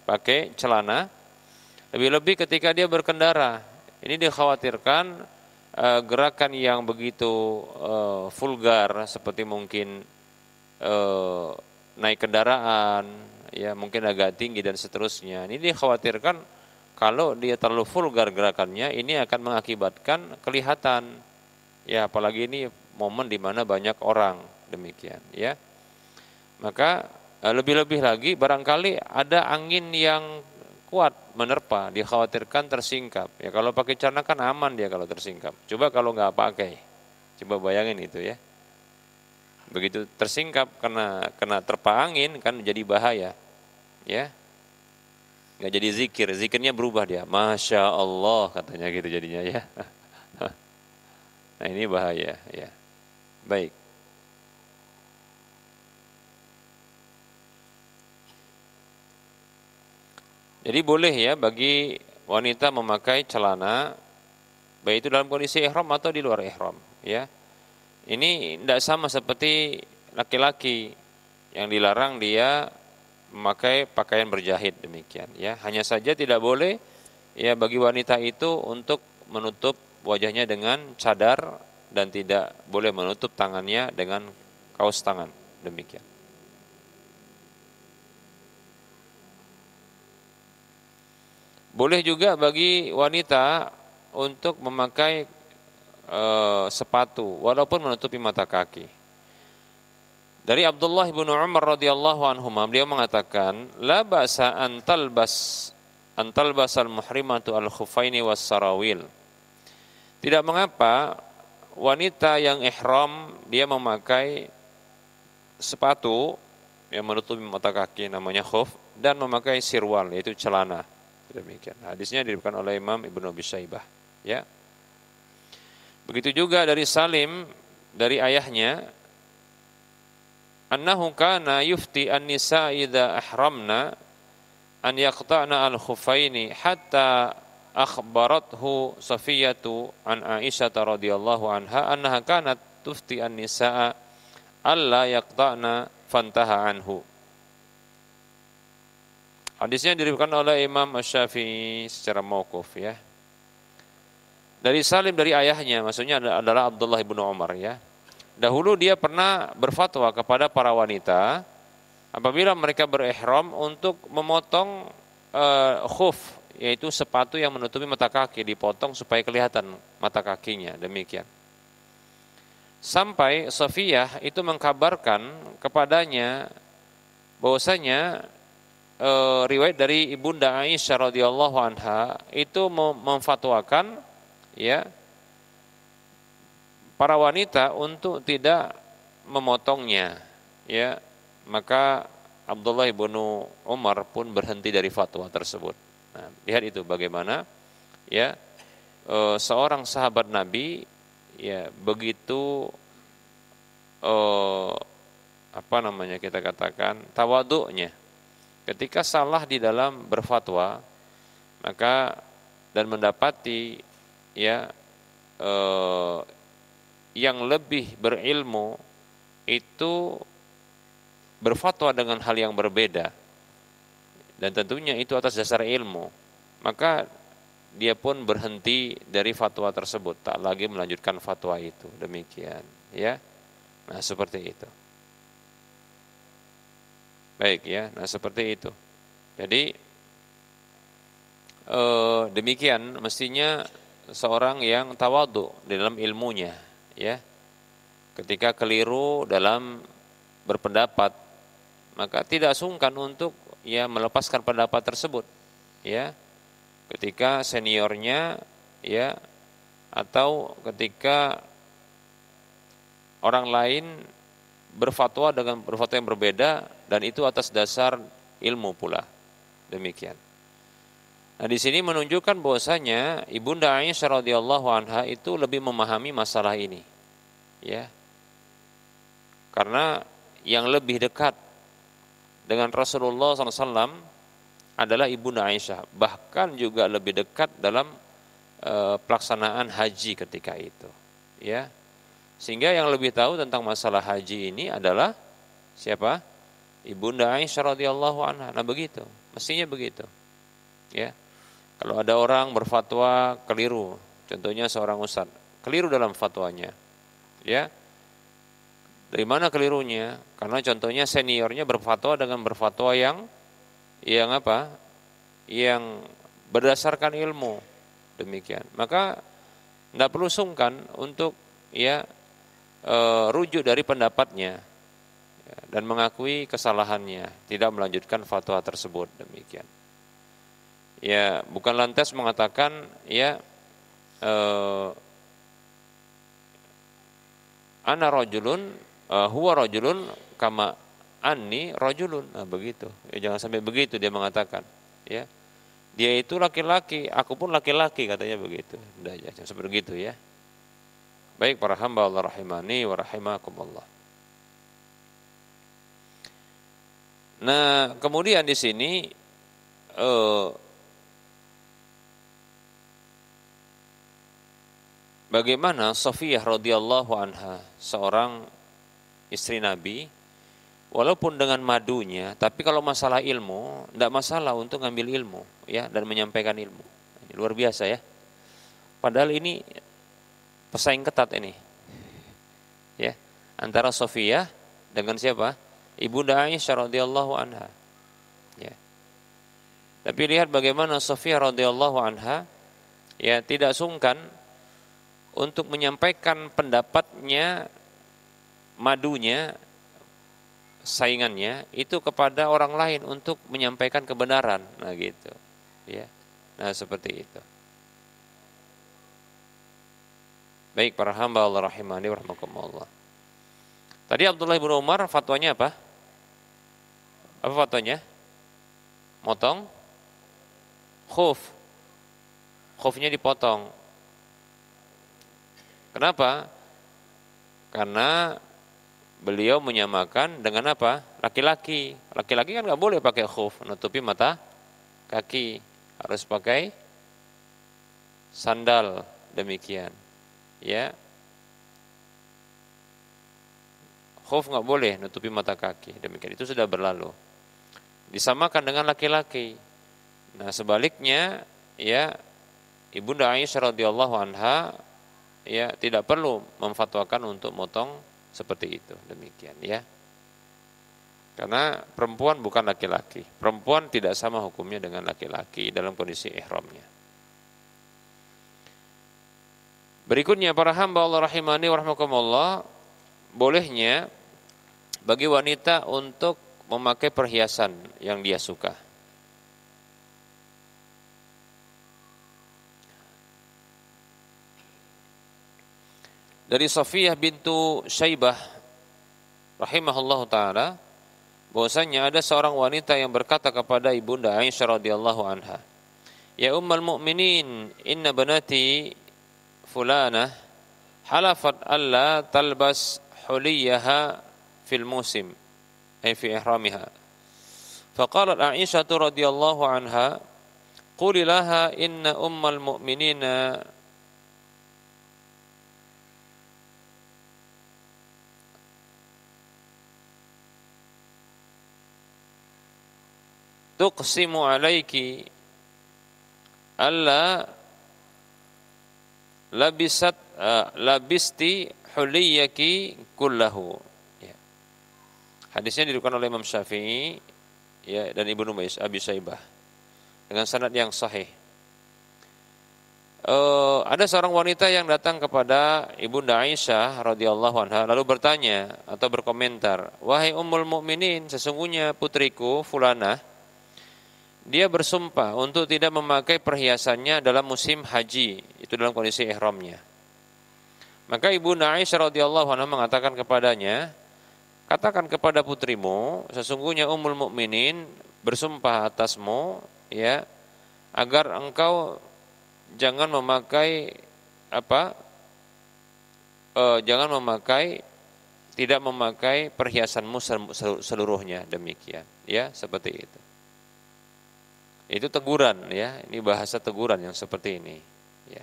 pakai celana, lebih-lebih ketika dia berkendara. Ini dikhawatirkan gerakan yang begitu vulgar seperti mungkin naik kendaraan, ya mungkin agak tinggi dan seterusnya. Ini dikhawatirkan kalau dia terlalu vulgar gerakannya, ini akan mengakibatkan kelihatan. Ya apalagi ini momen di mana banyak orang, demikian, ya. Maka lebih-lebih lagi barangkali ada angin yang kuat menerpa, dikhawatirkan tersingkap. Ya kalau pakai celana kan aman dia kalau tersingkap. Coba kalau nggak pakai, coba bayangin itu, ya. Begitu tersingkap karena kena terpa angin kan jadi bahaya, ya. Nggak jadi zikir, zikirnya berubah dia. Masya Allah katanya gitu jadinya, ya. Nah ini bahaya, ya. Baik. Jadi boleh ya bagi wanita memakai celana, baik itu dalam kondisi ihram atau di luar ihram, ya. Ini tidak sama seperti laki-laki yang dilarang dia memakai pakaian berjahit, demikian, ya. Hanya saja tidak boleh ya bagi wanita itu untuk menutup wajahnya dengan cadar dan tidak boleh menutup tangannya dengan kaos tangan, demikian. Boleh juga bagi wanita untuk memakai sepatu walaupun menutupi mata kaki. Dari Abdullah bin Umar radhiyallahu anhu, beliau mengatakan, la ba'sa an talbasal muhrimatu al-khuffaini was sarawil. Tidak mengapa wanita yang ihram dia memakai sepatu yang menutupi mata kaki namanya khuf dan memakai sirwal yaitu celana. Demikian. Hadisnya diriwayatkan oleh Imam Ibnu Abi Syaibah, ya. Begitu juga dari Salim dari ayahnya, annahu kana yufti an-nisa idza ahramna an yaqta'na al-khuffaini hatta akhbarathu Safiyatu an Aisyah radhiyallahu anha annaha kanat tufti an-nisaa alla yaqta'na fantaha anhu. Hadisnya diriwayatkan oleh Imam Asy-Syafi'i secara mauquf, ya. Dari Salim dari ayahnya, maksudnya adalah Abdullah bin Umar, ya. Dahulu dia pernah berfatwa kepada para wanita apabila mereka berihram untuk memotong khuf, yaitu sepatu yang menutupi mata kaki, dipotong supaya kelihatan mata kakinya, demikian. Sampai Safiyah itu mengkabarkan kepadanya bahwasanya riwayat dari Ibunda Aisyah radhiyallahu anha itu memfatwakan, ya, para wanita untuk tidak memotongnya, ya. Maka Abdullah bin Umar pun berhenti dari fatwa tersebut. Nah, lihat itu bagaimana, ya, seorang sahabat Nabi, ya, begitu apa namanya kita katakan tawadhu'nya ketika salah di dalam berfatwa, maka dan mendapati, ya, yang lebih berilmu itu berfatwa dengan hal yang berbeda dan tentunya itu atas dasar ilmu, maka dia pun berhenti dari fatwa tersebut, tak lagi melanjutkan fatwa itu, demikian, ya. Nah seperti itu. Baik, ya, nah seperti itu. Jadi demikian mestinya seorang yang tawadhu di dalam ilmunya, ya. Ketika keliru dalam berpendapat, maka tidak sungkan untuk ya melepaskan pendapat tersebut, ya, ketika seniornya, ya, atau ketika orang lain berfatwa dengan berfatwa yang berbeda, dan itu atas dasar ilmu pula. Demikian. Nah, di sini menunjukkan bahwasanya Ibunda Aisyah radhiyallahu anha itu lebih memahami masalah ini, ya. Karena yang lebih dekat dengan Rasulullah SAW adalah Ibunda Aisyah, bahkan juga lebih dekat dalam pelaksanaan haji ketika itu, ya. Sehingga yang lebih tahu tentang masalah haji ini adalah siapa? Ibunda Aisyah radhiyallahu anha. Nah, begitu, mestinya begitu, ya. Kalau ada orang berfatwa keliru, contohnya seorang ustadz keliru dalam fatwanya, ya. Dari mana kelirunya? Karena contohnya seniornya berfatwa dengan berfatwa yang apa? Yang berdasarkan ilmu. Demikian. Maka tidak perlu sungkan untuk ya rujuk dari pendapatnya, ya, dan mengakui kesalahannya, tidak melanjutkan fatwa tersebut. Demikian. Ya, bukan lantas mengatakan ya ana rajulun huwa rajulun kama anni rajulun. Nah, begitu. Ya, jangan sampai begitu dia mengatakan, ya. Dia itu laki-laki, aku pun laki-laki, katanya begitu. Jangan seperti itu, ya. Baik para hamba Allah rahimani wa rahimakumullah. Nah, kemudian di sini bagaimana Safiyah radhiyallahu anha, seorang istri Nabi, walaupun dengan madunya, tapi kalau masalah ilmu, tidak masalah untuk ngambil ilmu, ya, dan menyampaikan ilmu. Ini luar biasa, ya. Padahal ini pesaing ketat ini, ya, antara Safiyah dengan siapa? Ibunda Aisyah radhiyallahu anha, ya. Tapi lihat bagaimana Safiyah radhiyallahu anha, ya, tidak sungkan untuk menyampaikan pendapatnya, madunya, saingannya itu kepada orang lain untuk menyampaikan kebenaran. Nah, gitu, ya. Nah, seperti itu. Baik para hamba Allah rahimani wa rahimakumullah. Tadi Abdullah bin Umar fatwanya apa? Apa fatwanya? Motong khuf. Khufnya dipotong. Kenapa? Karena beliau menyamakan dengan apa? Laki-laki. Laki-laki kan nggak boleh pakai khuf, nutupi mata kaki, harus pakai sandal. Demikian, ya. Khuf nggak boleh nutupi mata kaki. Demikian, itu sudah berlalu. Disamakan dengan laki-laki. Nah, sebaliknya, ya, Ibunda Aisyah radhiyallahu anha, ya, tidak perlu memfatwakan untuk motong seperti itu. Demikian, ya. Karena perempuan bukan laki-laki. Perempuan tidak sama hukumnya dengan laki-laki dalam kondisi ihramnya. Berikutnya para hamba Allah rahimani wa rahimakumullah, bolehnya bagi wanita untuk memakai perhiasan yang dia suka. Dari Safiyah bintu Syaibah rahimahullahu taala, bahwasanya ada seorang wanita yang berkata kepada Ibunda Aisyah radhiyallahu anha, "Ya ummul mukminin, inna banati fulanah halafat alla talbas huliyaha fil musim, ay fi ihramiha." Faqalat Aisyah radhiyallahu anha, "Quli laha inna ummul mu'minina tuqsimu alaiki alla labisti huliyaki kullahu." Ya. Hadisnya diriwayatkan oleh Imam Syafi'i, ya, dan Ibnu Abi Syaibah dengan sanad yang sahih. Ada seorang wanita yang datang kepada Ibunda Aisyah radhiyallahu anha lalu bertanya atau berkomentar, "Wahai Ummul Mukminin, sesungguhnya putriku fulanah dia bersumpah untuk tidak memakai perhiasannya dalam musim haji, itu dalam kondisi ihramnya." Maka Ibunda Aisyah radhiyallahu anha mengatakan kepadanya, "Katakan kepada putrimu, sesungguhnya Ummul Mukminin bersumpah atasmu, ya, agar engkau jangan memakai apa? Jangan memakai, tidak memakai perhiasanmu seluruhnya, demikian." Ya, seperti itu. Itu teguran, ya. Ini bahasa teguran yang seperti ini, ya.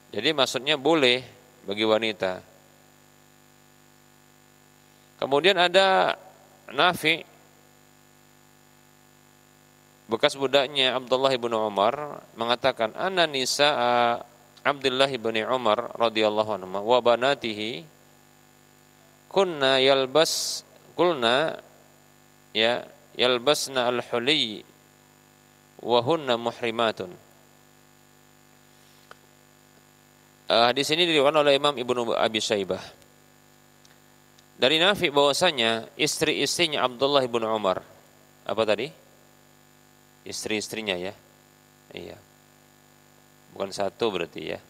Jadi maksudnya boleh bagi wanita. Kemudian ada Nafi, bekas budaknya Abdullah bin Umar, mengatakan, "Anna nisa'a Abdullah bin Umar radhiyallahu anhu wa banatihi kunna yalbasna al-huli wa hunna muhrimatun." Hadis ini diriwayatkan oleh Imam Ibnu Abi Syaibah. Dari Nafi bahwasanya istri-istrinya Abdullah bin Umar, apa tadi? Istri-istrinya, ya. Iya. Bukan satu berarti, ya.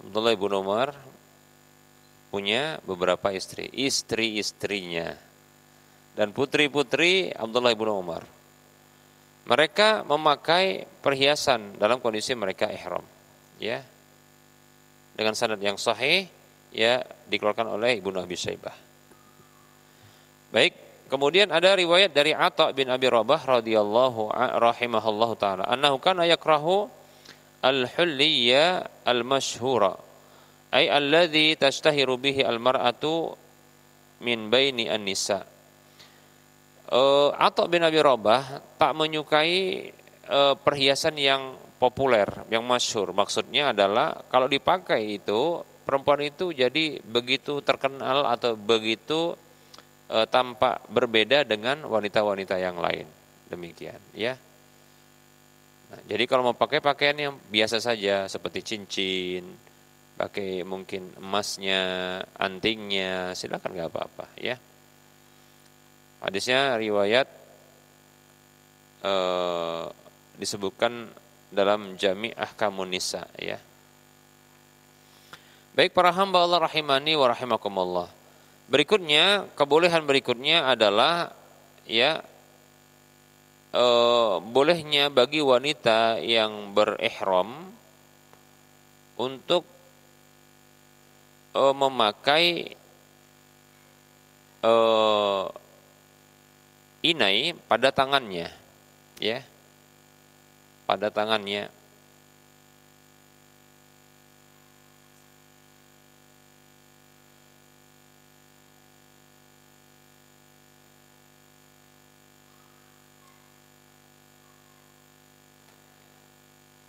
Abdullah bin Umar punya beberapa istri, istri-istrinya dan putri-putri Abdullah bin Umar. Mereka memakai perhiasan dalam kondisi mereka ihram, ya. Dengan sanad yang sahih, ya, dikeluarkan oleh Ibnu Abi Syaibah. Baik, kemudian ada riwayat dari Atha bin Abi Rabah radhiyallahu rahimahullahu taala, annahu kana yakrahu al-hulliya al-mashhura, ay alladhi tashtahiru bihi al-mar'atu min baini an-nisa. Atha bin Abi Rabah tak menyukai perhiasan yang populer, yang masyhur. Maksudnya adalah kalau dipakai itu, perempuan itu jadi begitu terkenal atau begitu tampak berbeda dengan wanita-wanita yang lain. Demikian, ya. Nah, jadi kalau mau pakai pakaian yang biasa saja seperti cincin, pakai mungkin emasnya, antingnya, silakan, nggak apa-apa, ya. Hadisnya riwayat disebutkan dalam Jami' Ahkamun Nisa, ya. Baik para hamba Allah rahimani wa rahimakumullah. Berikutnya, kebolehan berikutnya adalah, ya, bolehnya bagi wanita yang berihram untuk memakai inai pada tangannya, ya, pada tangannya.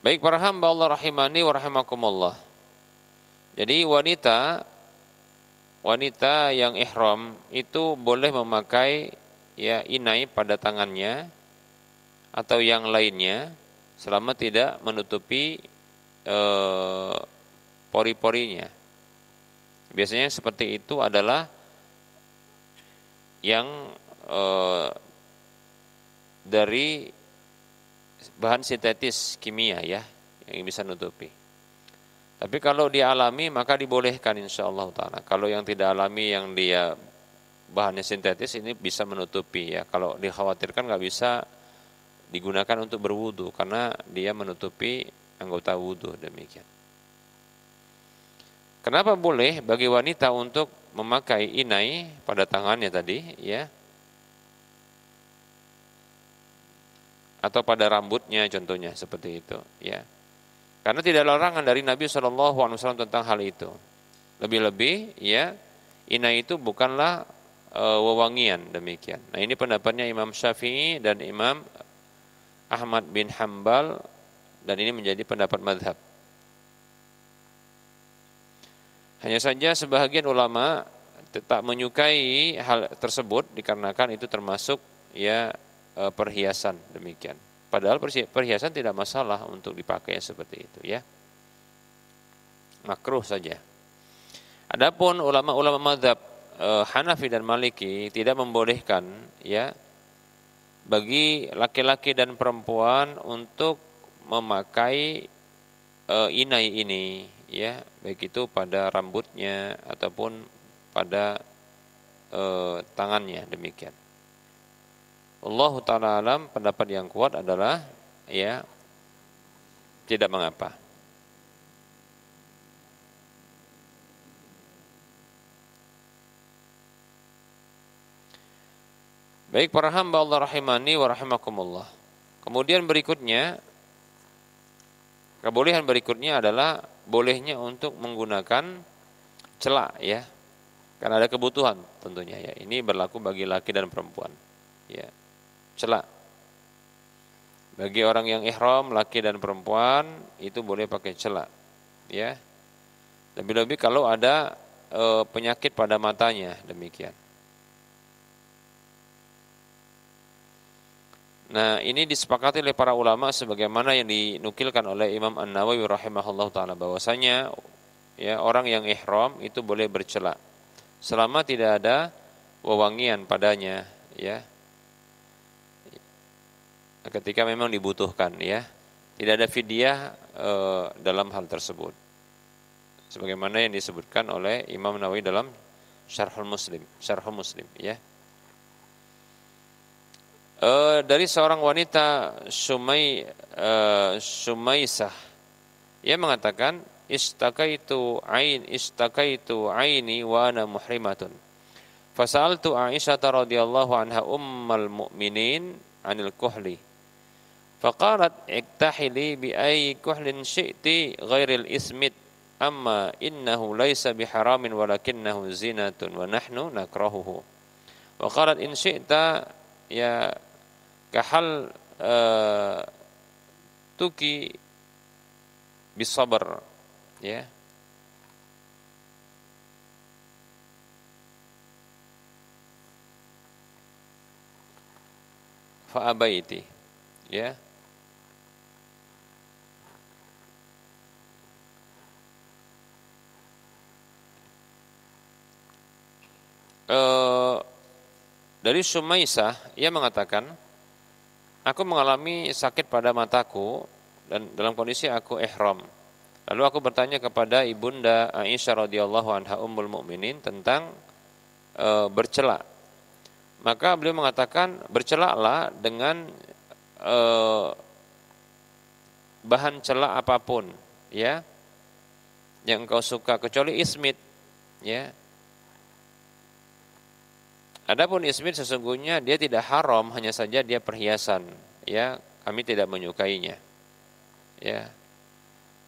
Baik para hamba Allah rahimani wa rahimakumullah. Jadi wanita yang ihram itu boleh memakai, ya, inai pada tangannya atau yang lainnya selama tidak menutupi pori-porinya. Biasanya seperti itu adalah yang dari bahan sintetis kimia, ya, yang bisa nutupi. Tapi kalau dia alami maka dibolehkan insyaallah taala. Kalau yang tidak alami, yang dia bahannya sintetis, ini bisa menutupi, ya. Kalau dikhawatirkan nggak bisa digunakan untuk berwudu karena dia menutupi anggota wudu, demikian. Kenapa boleh bagi wanita untuk memakai inai pada tangannya tadi, ya, atau pada rambutnya contohnya seperti itu, ya. Karena tidak ada larangan dari Nabi SAW tentang hal itu. Lebih-lebih, ya, inai itu bukanlah wewangian, demikian. Nah, ini pendapatnya Imam Syafi'i dan Imam Ahmad bin Hambal, dan ini menjadi pendapat madhab. Hanya saja sebahagian ulama tak menyukai hal tersebut dikarenakan itu termasuk, ya, perhiasan, demikian. Padahal perhiasan tidak masalah untuk dipakai seperti itu ya. Makruh saja. Adapun ulama-ulama mazhab Hanafi dan Maliki tidak membolehkan ya bagi laki-laki dan perempuan untuk memakai inai ini ya, baik itu pada rambutnya ataupun pada tangannya, demikian. Allah taala alam, pendapat yang kuat adalah ya tidak mengapa. Baik para hamba Allah rahimani wa rahimakumullah. Kemudian berikutnya, kebolehan berikutnya adalah bolehnya untuk menggunakan celak ya. Karena ada kebutuhan tentunya ya. Ini berlaku bagi laki dan perempuan. Ya. Celak. Bagi orang yang ihram, laki dan perempuan itu boleh pakai celak. Ya. Lebih-lebih kalau ada penyakit pada matanya, demikian. Nah, ini disepakati oleh para ulama sebagaimana yang dinukilkan oleh Imam An-Nawawi rahimahullah taala, bahwasanya ya orang yang ihram itu boleh bercelak selama tidak ada wewangian padanya ya. Ketika memang dibutuhkan ya. Tidak ada fidyah dalam hal tersebut. Sebagaimana yang disebutkan oleh Imam Nawawi dalam Syarhul Muslim ya. Dari seorang wanita Sumaisah, ia mengatakan istakaitu aini wa ana muhrimatun fasaltu Aisyah radhiyallahu anha ummal mu'minin 'anil kuhli faqalat iktahili bi ayyi kuhlin syi'ti ghairil ismit amma innahu laysa biharamin walakinnahu zinatun wa nahnu nakrahuhu wa qalat in syi'ta ya kahal tuki bisabar ya. Fa abaiti ya. Dari Sumaisah ia mengatakan, aku mengalami sakit pada mataku dan dalam kondisi aku ihram. Lalu aku bertanya kepada ibunda Aisyah radhiyallahu anha ummul mukminin tentang bercelak. Maka beliau mengatakan bercelaklah dengan bahan celak apapun ya yang engkau suka kecuali ismit ya. Adapun ismit sesungguhnya dia tidak haram, hanya saja dia perhiasan ya, kami tidak menyukainya ya.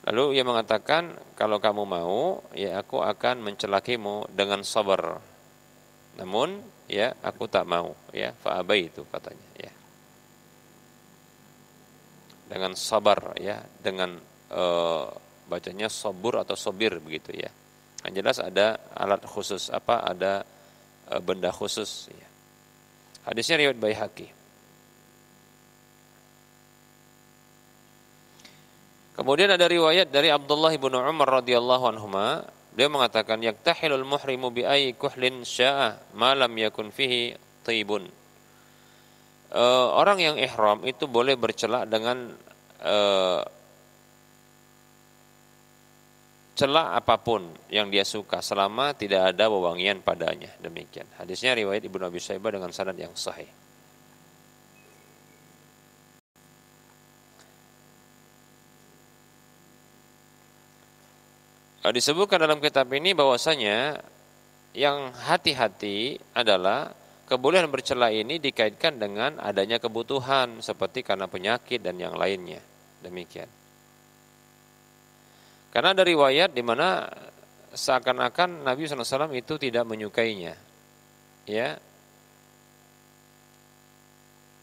Lalu ia mengatakan kalau kamu mau ya aku akan mencelakimu dengan sabar, namun ya aku tak mau ya, fa abaitu katanya ya, dengan sabar ya, dengan bacanya sabur atau sobir begitu ya. Yang jelas ada alat khusus ada benda khusus ya. Hadisnya riwayat Baihaqi. Kemudian ada riwayat dari Abdullah bin Umar radhiyallahu anhuma, dia mengatakan yaktahilul muhrimu bi ayyi kuhlin syaa ma lam yakun fihi tibun. Orang yang ihram itu boleh bercelak dengan celak apapun yang dia suka selama tidak ada wewangian padanya, demikian. Hadisnya riwayat Ibnu Abi Syaibah dengan sanad yang sahih. Disebutkan dalam kitab ini bahwasanya yang hati-hati adalah kebolehan bercelak ini dikaitkan dengan adanya kebutuhan seperti karena penyakit dan yang lainnya, demikian. Karena ada riwayat di mana seakan-akan Nabi SAW itu tidak menyukainya, ya,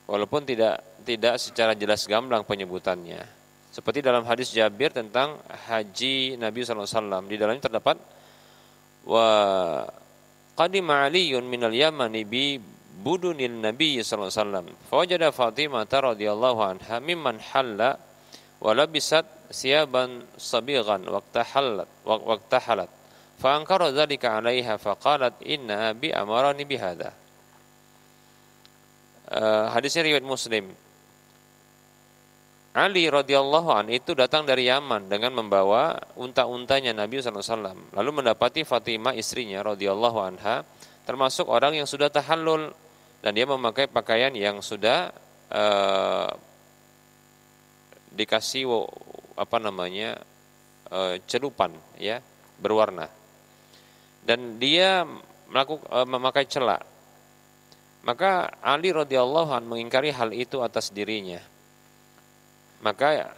walaupun tidak secara jelas gamblang penyebutannya. Seperti dalam hadis Jabir tentang haji Nabi SAW, di dalamnya terdapat wa qadima Aliyun minal Yamani bi budunil Nabi sallallahu alaihi wasallam. Fawajada Fatimah radhiyallahu anha mimman halla wa labisat siyaban sabighan waqtahalat. Fa ankara dzalika 'alaiha faqalat inna abi amarani bihadza. Hadisnya riwayat Muslim. Ali radhiyallahu an itu datang dari Yaman dengan membawa unta-untanya Nabi SAW. Lalu mendapati Fatimah istrinya radhiyallahu anha termasuk orang yang sudah tahallul dan dia memakai pakaian yang sudah dikasih celupan ya berwarna dan dia memakai celak. Maka Ali radhiyallahu an mengingkari hal itu atas dirinya. Maka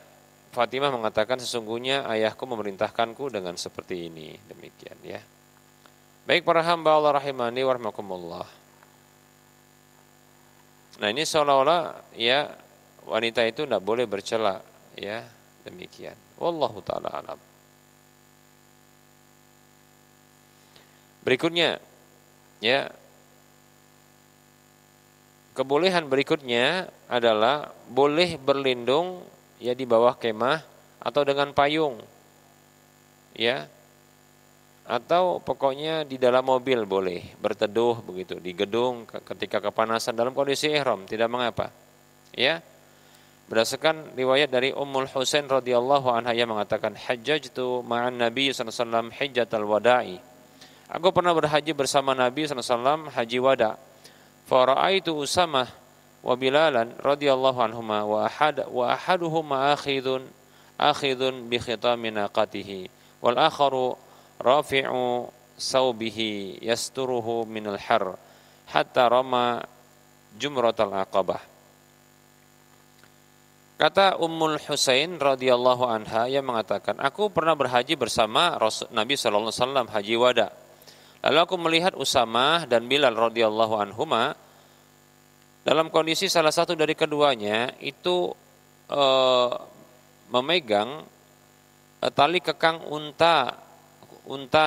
Fatimah mengatakan sesungguhnya ayahku memerintahkanku dengan seperti ini. Demikian ya. Baik para hamba Allah rahimani wa rahmakumullah. Nah ini seolah-olah ya wanita itu tidak boleh bercela ya. Demikian. Wallahu ta'ala alam. Berikutnya ya. Kebolehan berikutnya adalah boleh berlindung ya di bawah kemah atau dengan payung. Ya. Atau pokoknya di dalam mobil boleh berteduh begitu di gedung ketika kepanasan dalam kondisi ihram tidak mengapa. Ya. Berdasarkan riwayat dari Ummul Husain radhiyallahu anha yang mengatakan hajjajtu ma'an Nabi sallallahu alaihi wasallam hajjatal wada'i. Aku pernah berhaji bersama Nabi sallallahu alaihi wasallam haji wada'. Fara'aitu Usamah wa Bilalan radhiyallahu anhuma wa ahaduhuma akhidun bi khitami naqatihi wal akharu rafi'u saubihi yasturuhu minal har hatta rama jumratal aqabah. Kata Ummul Husain radhiyallahu anha yang mengatakan, aku pernah berhaji bersama Nabi sallallahu alaihi wasallam haji wada. Lalu aku melihat Usamah dan Bilal radhiyallahu anhuma dalam kondisi salah satu dari keduanya itu memegang tali kekang unta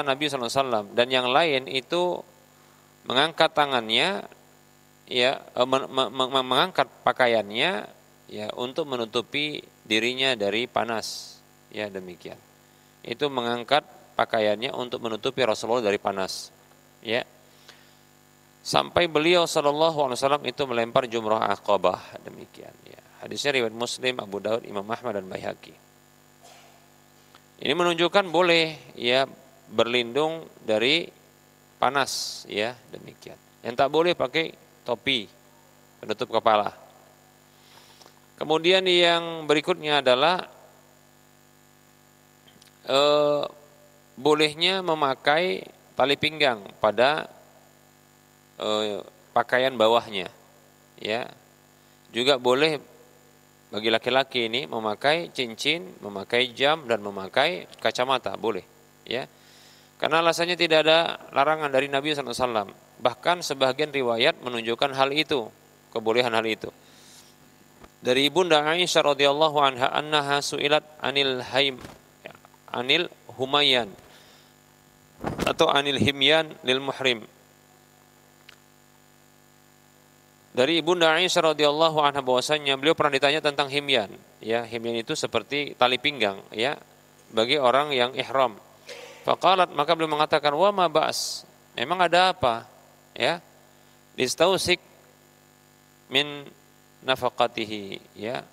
Nabi sallallahu alaihi wasallam dan yang lain itu mengangkat tangannya ya mengangkat pakaiannya ya untuk menutupi dirinya dari panas. Ya demikian. Itu mengangkat pakaiannya untuk menutupi Rasulullah dari panas. Ya. Sampai beliau sallallahu alaihi wasallam itu melempar jumrah Aqabah, demikian ya. Hadisnya riwayat Muslim, Abu Daud, Imam Ahmad dan Baihaqi. Ini menunjukkan boleh ya berlindung dari panas ya, demikian. Yang tak boleh pakai topi penutup kepala. Kemudian yang berikutnya adalah bolehnya memakai tali pinggang pada pakaian bawahnya, ya. Juga boleh bagi laki-laki ini memakai cincin, memakai jam dan memakai kacamata, boleh, ya. Karena alasannya tidak ada larangan dari Nabi SAW. Bahkan sebagian riwayat menunjukkan hal itu, kebolehan hal itu. Dari Ibunda Aisyah radhiyallahu anha annaha su'ilat anil humayyan atau anil himyan lil muhrim. Dari Ibunda Aisyah radhiyallahu anha bahwasanya beliau pernah ditanya tentang himyan, ya, himyan itu seperti tali pinggang, ya, bagi orang yang ihram. Faqalat, maka beliau mengatakan, wa ma ba's, memang ada apa, ya, listausik min nafaqatihi, ya.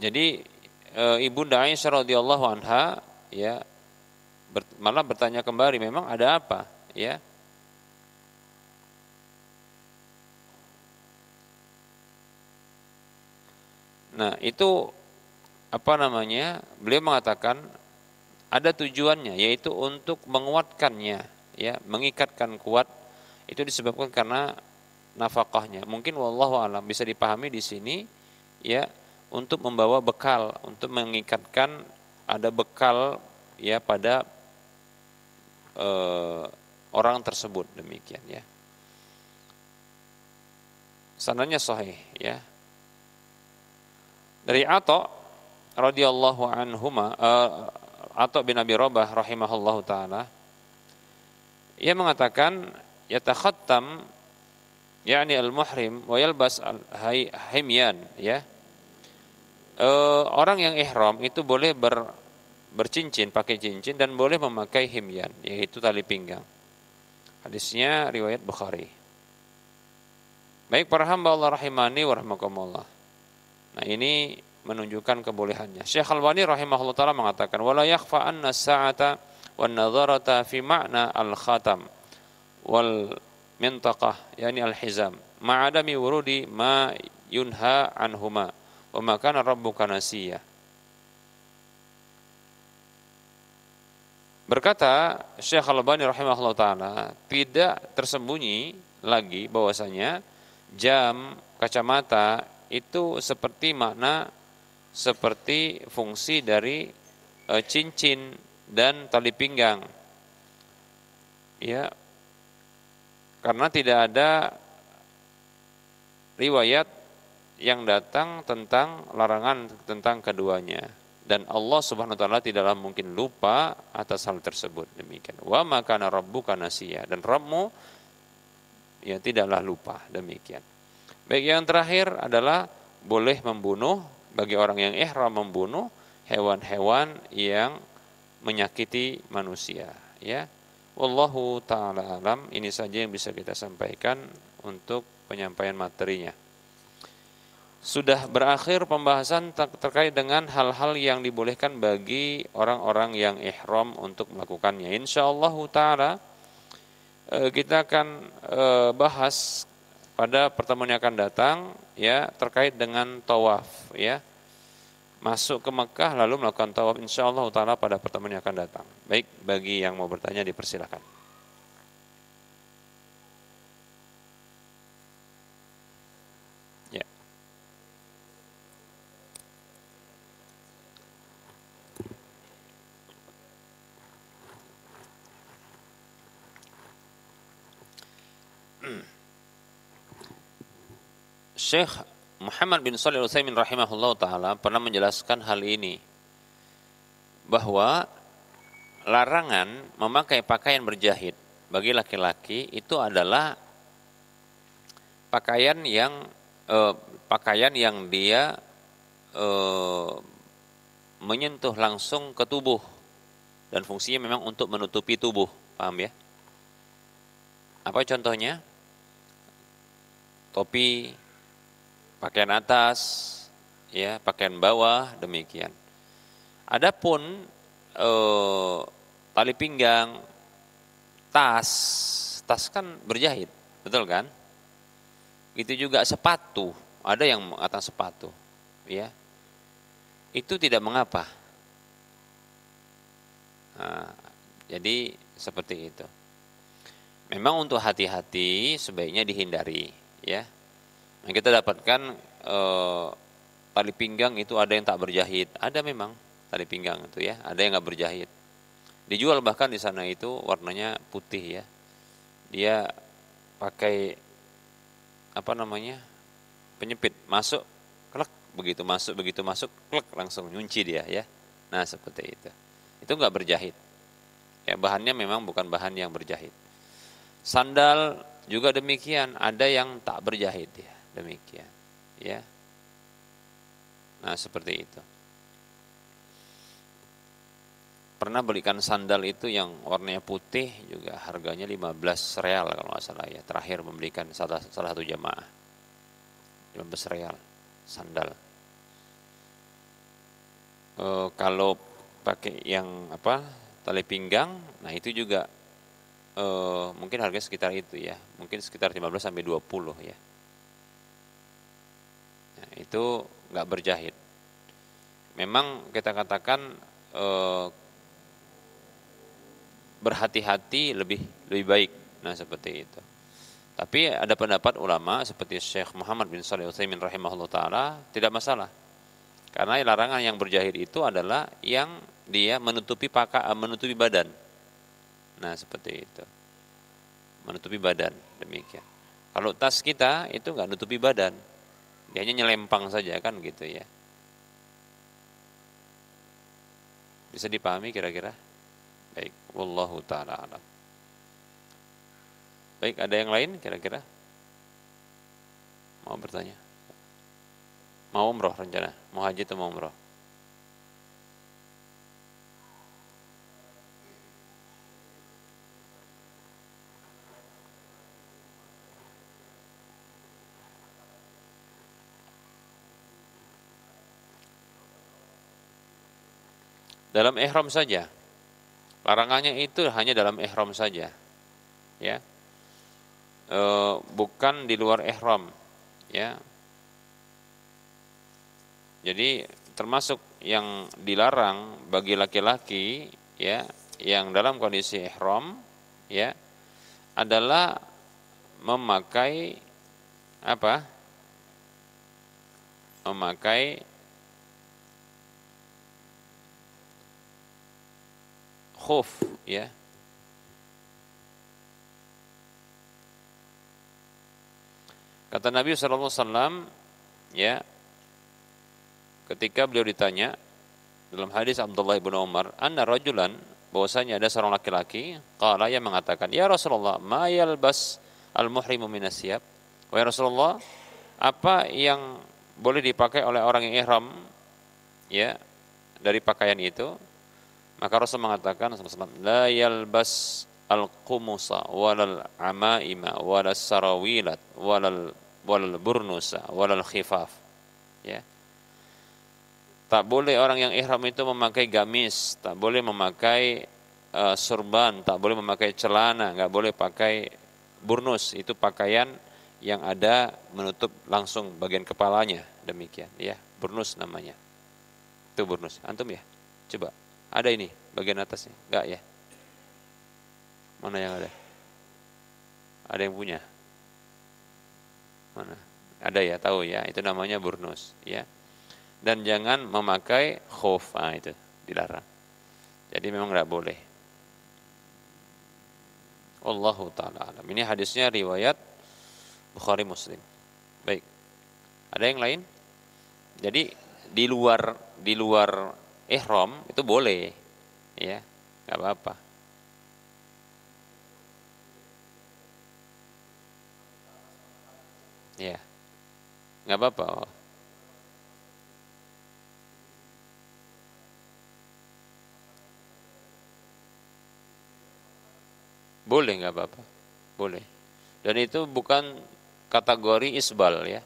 Jadi Ibunda Aisyah radhiyallahu anha, ya, malah bertanya kembali, memang ada apa, ya? Nah, itu apa namanya? Beliau mengatakan ada tujuannya, yaitu untuk menguatkannya, ya, mengikatkan kuat. Itu disebabkan karena nafkahnya. Mungkin wallahu alam bisa dipahami di sini, ya, untuk membawa bekal, untuk mengikatkan ada bekal, ya, pada orang tersebut, demikian, ya. Sanadnya sahih, ya. Dari Atha radhiyallahu anhuma Atha bin Abi Rabah rahimahullahu taala, ia mengatakan yatakhattam yakni al-muhrim wa yalbas al-himyan, ya. Orang yang ihram itu boleh bercincin, pakai cincin, dan boleh memakai himyan, yaitu tali pinggang. Hadisnya riwayat Bukhari. Baik para hamba Allah rahimani wa rahimakumullah. Nah, ini menunjukkan kebolehannya. Syekh Al-Albani rahimahullah taala mengatakan wala yakhfa anna as-sa'ata wan nadharata fi ma'na al-khatam wal mintaqah yani al-hizam ma'adami wurudi ma yunha anhuma wa ma kana rabbuka nasiya. Berkata Syekh Al-Albani rahimahullah taala, tidak tersembunyi lagi bahwasanya jam, kacamata itu seperti makna, seperti fungsi dari cincin dan tali pinggang, ya, karena tidak ada riwayat yang datang tentang larangan tentang keduanya, dan Allah Subhanahu wa taala tidaklah mungkin lupa atas hal tersebut. Demikian. Wa ma kana rabbuka nasiya, dan Rabbmu ya tidaklah lupa. Demikian. Baik, yang terakhir adalah boleh membunuh, bagi orang yang ihram, membunuh hewan-hewan yang menyakiti manusia, ya. Wallahu taala alam. Ini saja yang bisa kita sampaikan untuk penyampaian materinya. Sudah berakhir pembahasan terkait dengan hal-hal yang dibolehkan bagi orang-orang yang ihram untuk melakukannya. Insyaallah taala kita akan bahas pada pertemuan yang akan datang, ya, terkait dengan tawaf, ya. Masuk ke Mekah lalu melakukan tawaf, insyaallah taala pada pertemuan yang akan datang. Baik, bagi yang mau bertanya dipersilakan. Ya. Syekh Muhammad bin Shalih Al-Utsaimin rahimahullah taala pernah menjelaskan hal ini, bahwa larangan memakai pakaian berjahit bagi laki-laki itu adalah pakaian yang dia menyentuh langsung ke tubuh dan fungsinya memang untuk menutupi tubuh, paham ya? Apa contohnya? Topi, pakaian atas, ya, pakaian bawah, demikian. Adapun tali pinggang, tas kan berjahit, betul kan? Itu juga sepatu, ada yang mengatakan sepatu, ya, itu tidak mengapa. Nah, jadi seperti itu. Memang untuk hati-hati sebaiknya dihindari, ya. Nah, kita dapatkan tali pinggang itu ada yang tak berjahit, ada memang tali pinggang itu, ya, ada yang nggak berjahit. Dijual bahkan di sana itu warnanya putih, ya. Dia pakai penyepit, masuk klek, begitu masuk klek langsung nyunci dia, ya. Nah, seperti itu. Itu nggak berjahit. Ya, bahannya memang bukan bahan yang berjahit. Sandal juga demikian, ada yang tak berjahit, ya. Demikian, ya. Nah, seperti itu. Pernah belikan sandal itu yang warnanya putih, juga harganya 15 real kalau nggak salah, ya. Terakhir membelikan salah satu jamaah 15 real sandal. Kalau pakai yang tali pinggang, nah itu juga mungkin harga sekitar itu, ya. Mungkin sekitar 15 sampai 20, ya. Nah, itu nggak berjahit. Memang kita katakan berhati-hati lebih baik. Nah, seperti itu. Tapi ada pendapat ulama seperti Syekh Muhammad bin Shalih Al-Utsaimin rahimahullah taala, tidak masalah. Karena larangan yang berjahit itu adalah yang dia menutupi badan. Nah, seperti itu. Menutupi badan, demikian. Kalau tas kita itu nggak nutupi badan. Dia hanya nyelempang saja, kan gitu, ya. Bisa dipahami kira-kira? Baik, wallahu taala alam. Baik, ada yang lain kira-kira? Mau bertanya? Mau umroh rencana? Mau haji atau mau umroh? Dalam ihram saja. Larangannya itu hanya dalam ihram saja. Ya. Bukan di luar ihram, ya. Jadi termasuk yang dilarang bagi laki-laki, ya, yang dalam kondisi ihram, ya, adalah memakai apa? Memakai khuf, ya. Kata Nabi SAW, ya, ketika beliau ditanya dalam hadis Abdullah bin Umar, anna rajulan, bahwasanya ada seorang laki-laki, qala, yang mengatakan, ya Rasulullah, ma yalbas al-muhrimu minas siyab? Wahai Rasulullah, apa yang boleh dipakai oleh orang yang ihram, ya, dari pakaian itu? Maka Rasul mengatakan, la yalbas al-qumusa walal amaima walal sarawilat walal burnusa walal khifaf, ya. Tak boleh orang yang ihram itu memakai gamis, tak boleh memakai surban, tak boleh memakai celana, nggak boleh pakai burnus, itu pakaian yang ada menutup langsung bagian kepalanya, demikian, ya, burnus namanya. Itu burnus. Antum ya? Coba. Ada ini bagian atasnya? Enggak ya? Mana yang ada? Ada yang punya? Mana? Ada ya, tahu ya, itu namanya burnus, ya. Dan jangan memakai khuf, itu dilarang. Jadi memang enggak boleh. Wallahu taala alam. Ini hadisnya riwayat Bukhari Muslim. Baik. Ada yang lain? Jadi di luar ihram itu boleh, ya, enggak apa-apa. Ya, nggak apa-apa. Boleh, nggak apa-apa. Boleh. Dan itu bukan kategori isbal, ya.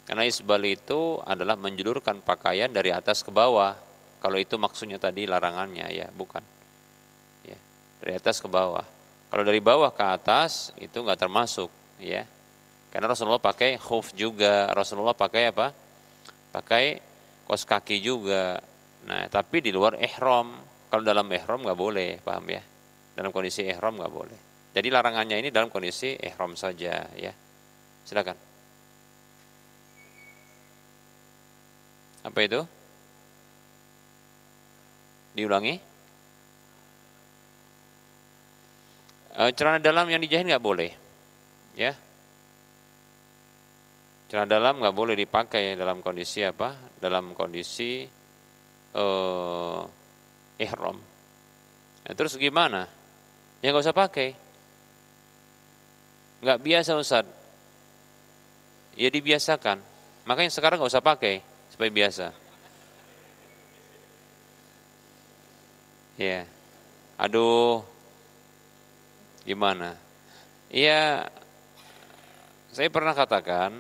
Karena isbal itu adalah menjulurkan pakaian dari atas ke bawah. Kalau itu maksudnya tadi larangannya, ya, bukan. Ya, dari atas ke bawah. Kalau dari bawah ke atas itu nggak termasuk, ya. Karena Rasulullah pakai khuf juga, Rasulullah pakai apa? Pakai kaos kaki juga. Nah, tapi di luar ihram. Kalau dalam ihram nggak boleh, paham ya? Dalam kondisi ihram nggak boleh. Jadi larangannya ini dalam kondisi ihram saja, ya. Silakan. Apa itu? Diulangi. Celana dalam yang dijahit nggak boleh, ya. Celana dalam nggak boleh dipakai dalam kondisi apa? Dalam kondisi ihram. Nah, terus gimana? Ya nggak usah pakai. Nggak biasa Ustaz. Ya dibiasakan. Makanya sekarang nggak usah pakai supaya biasa. Ya. Aduh. Gimana? Ya, saya pernah katakan,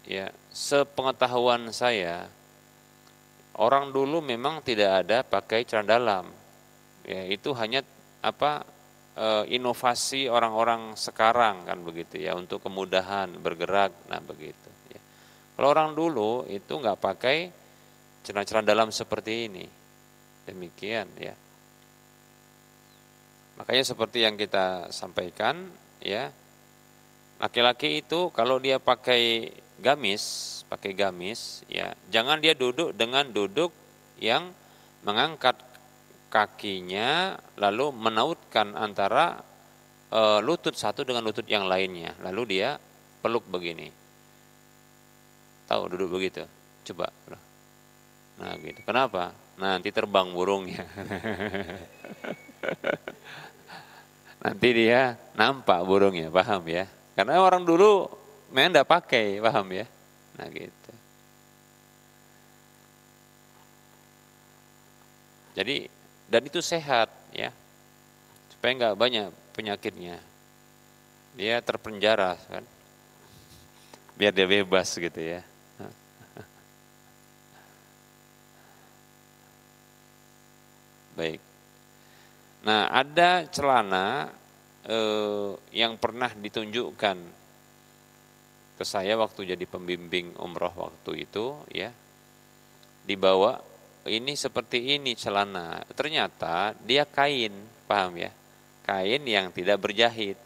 ya, sepengetahuan saya, orang dulu memang tidak ada pakai celana dalam. Ya, itu hanya apa? Inovasi orang-orang sekarang kan begitu ya, untuk kemudahan bergerak, nah begitu. Ya. Kalau orang dulu itu nggak pakai celana-celana dalam seperti ini, demikian ya. Makanya seperti yang kita sampaikan, ya, laki-laki itu kalau dia pakai gamis, ya, jangan dia duduk dengan duduk yang mengangkat kakinya lalu menautkan antara lutut satu dengan lutut yang lainnya, lalu dia peluk begini. Tahu duduk begitu? Coba. Nah, gitu. Kenapa? nanti terbang burungnya. Nanti dia nampak burungnya, paham ya? Karena orang dulu memang enggak pakai, paham ya? Nah gitu. Jadi dan itu sehat ya, supaya enggak banyak penyakitnya. Dia terpenjara kan, biar dia bebas gitu ya. Baik. Nah ada celana yang pernah ditunjukkan ke saya waktu jadi pembimbing umroh waktu itu ya, dibawa ini seperti ini celana, ternyata dia kain, paham ya, kain yang tidak berjahit,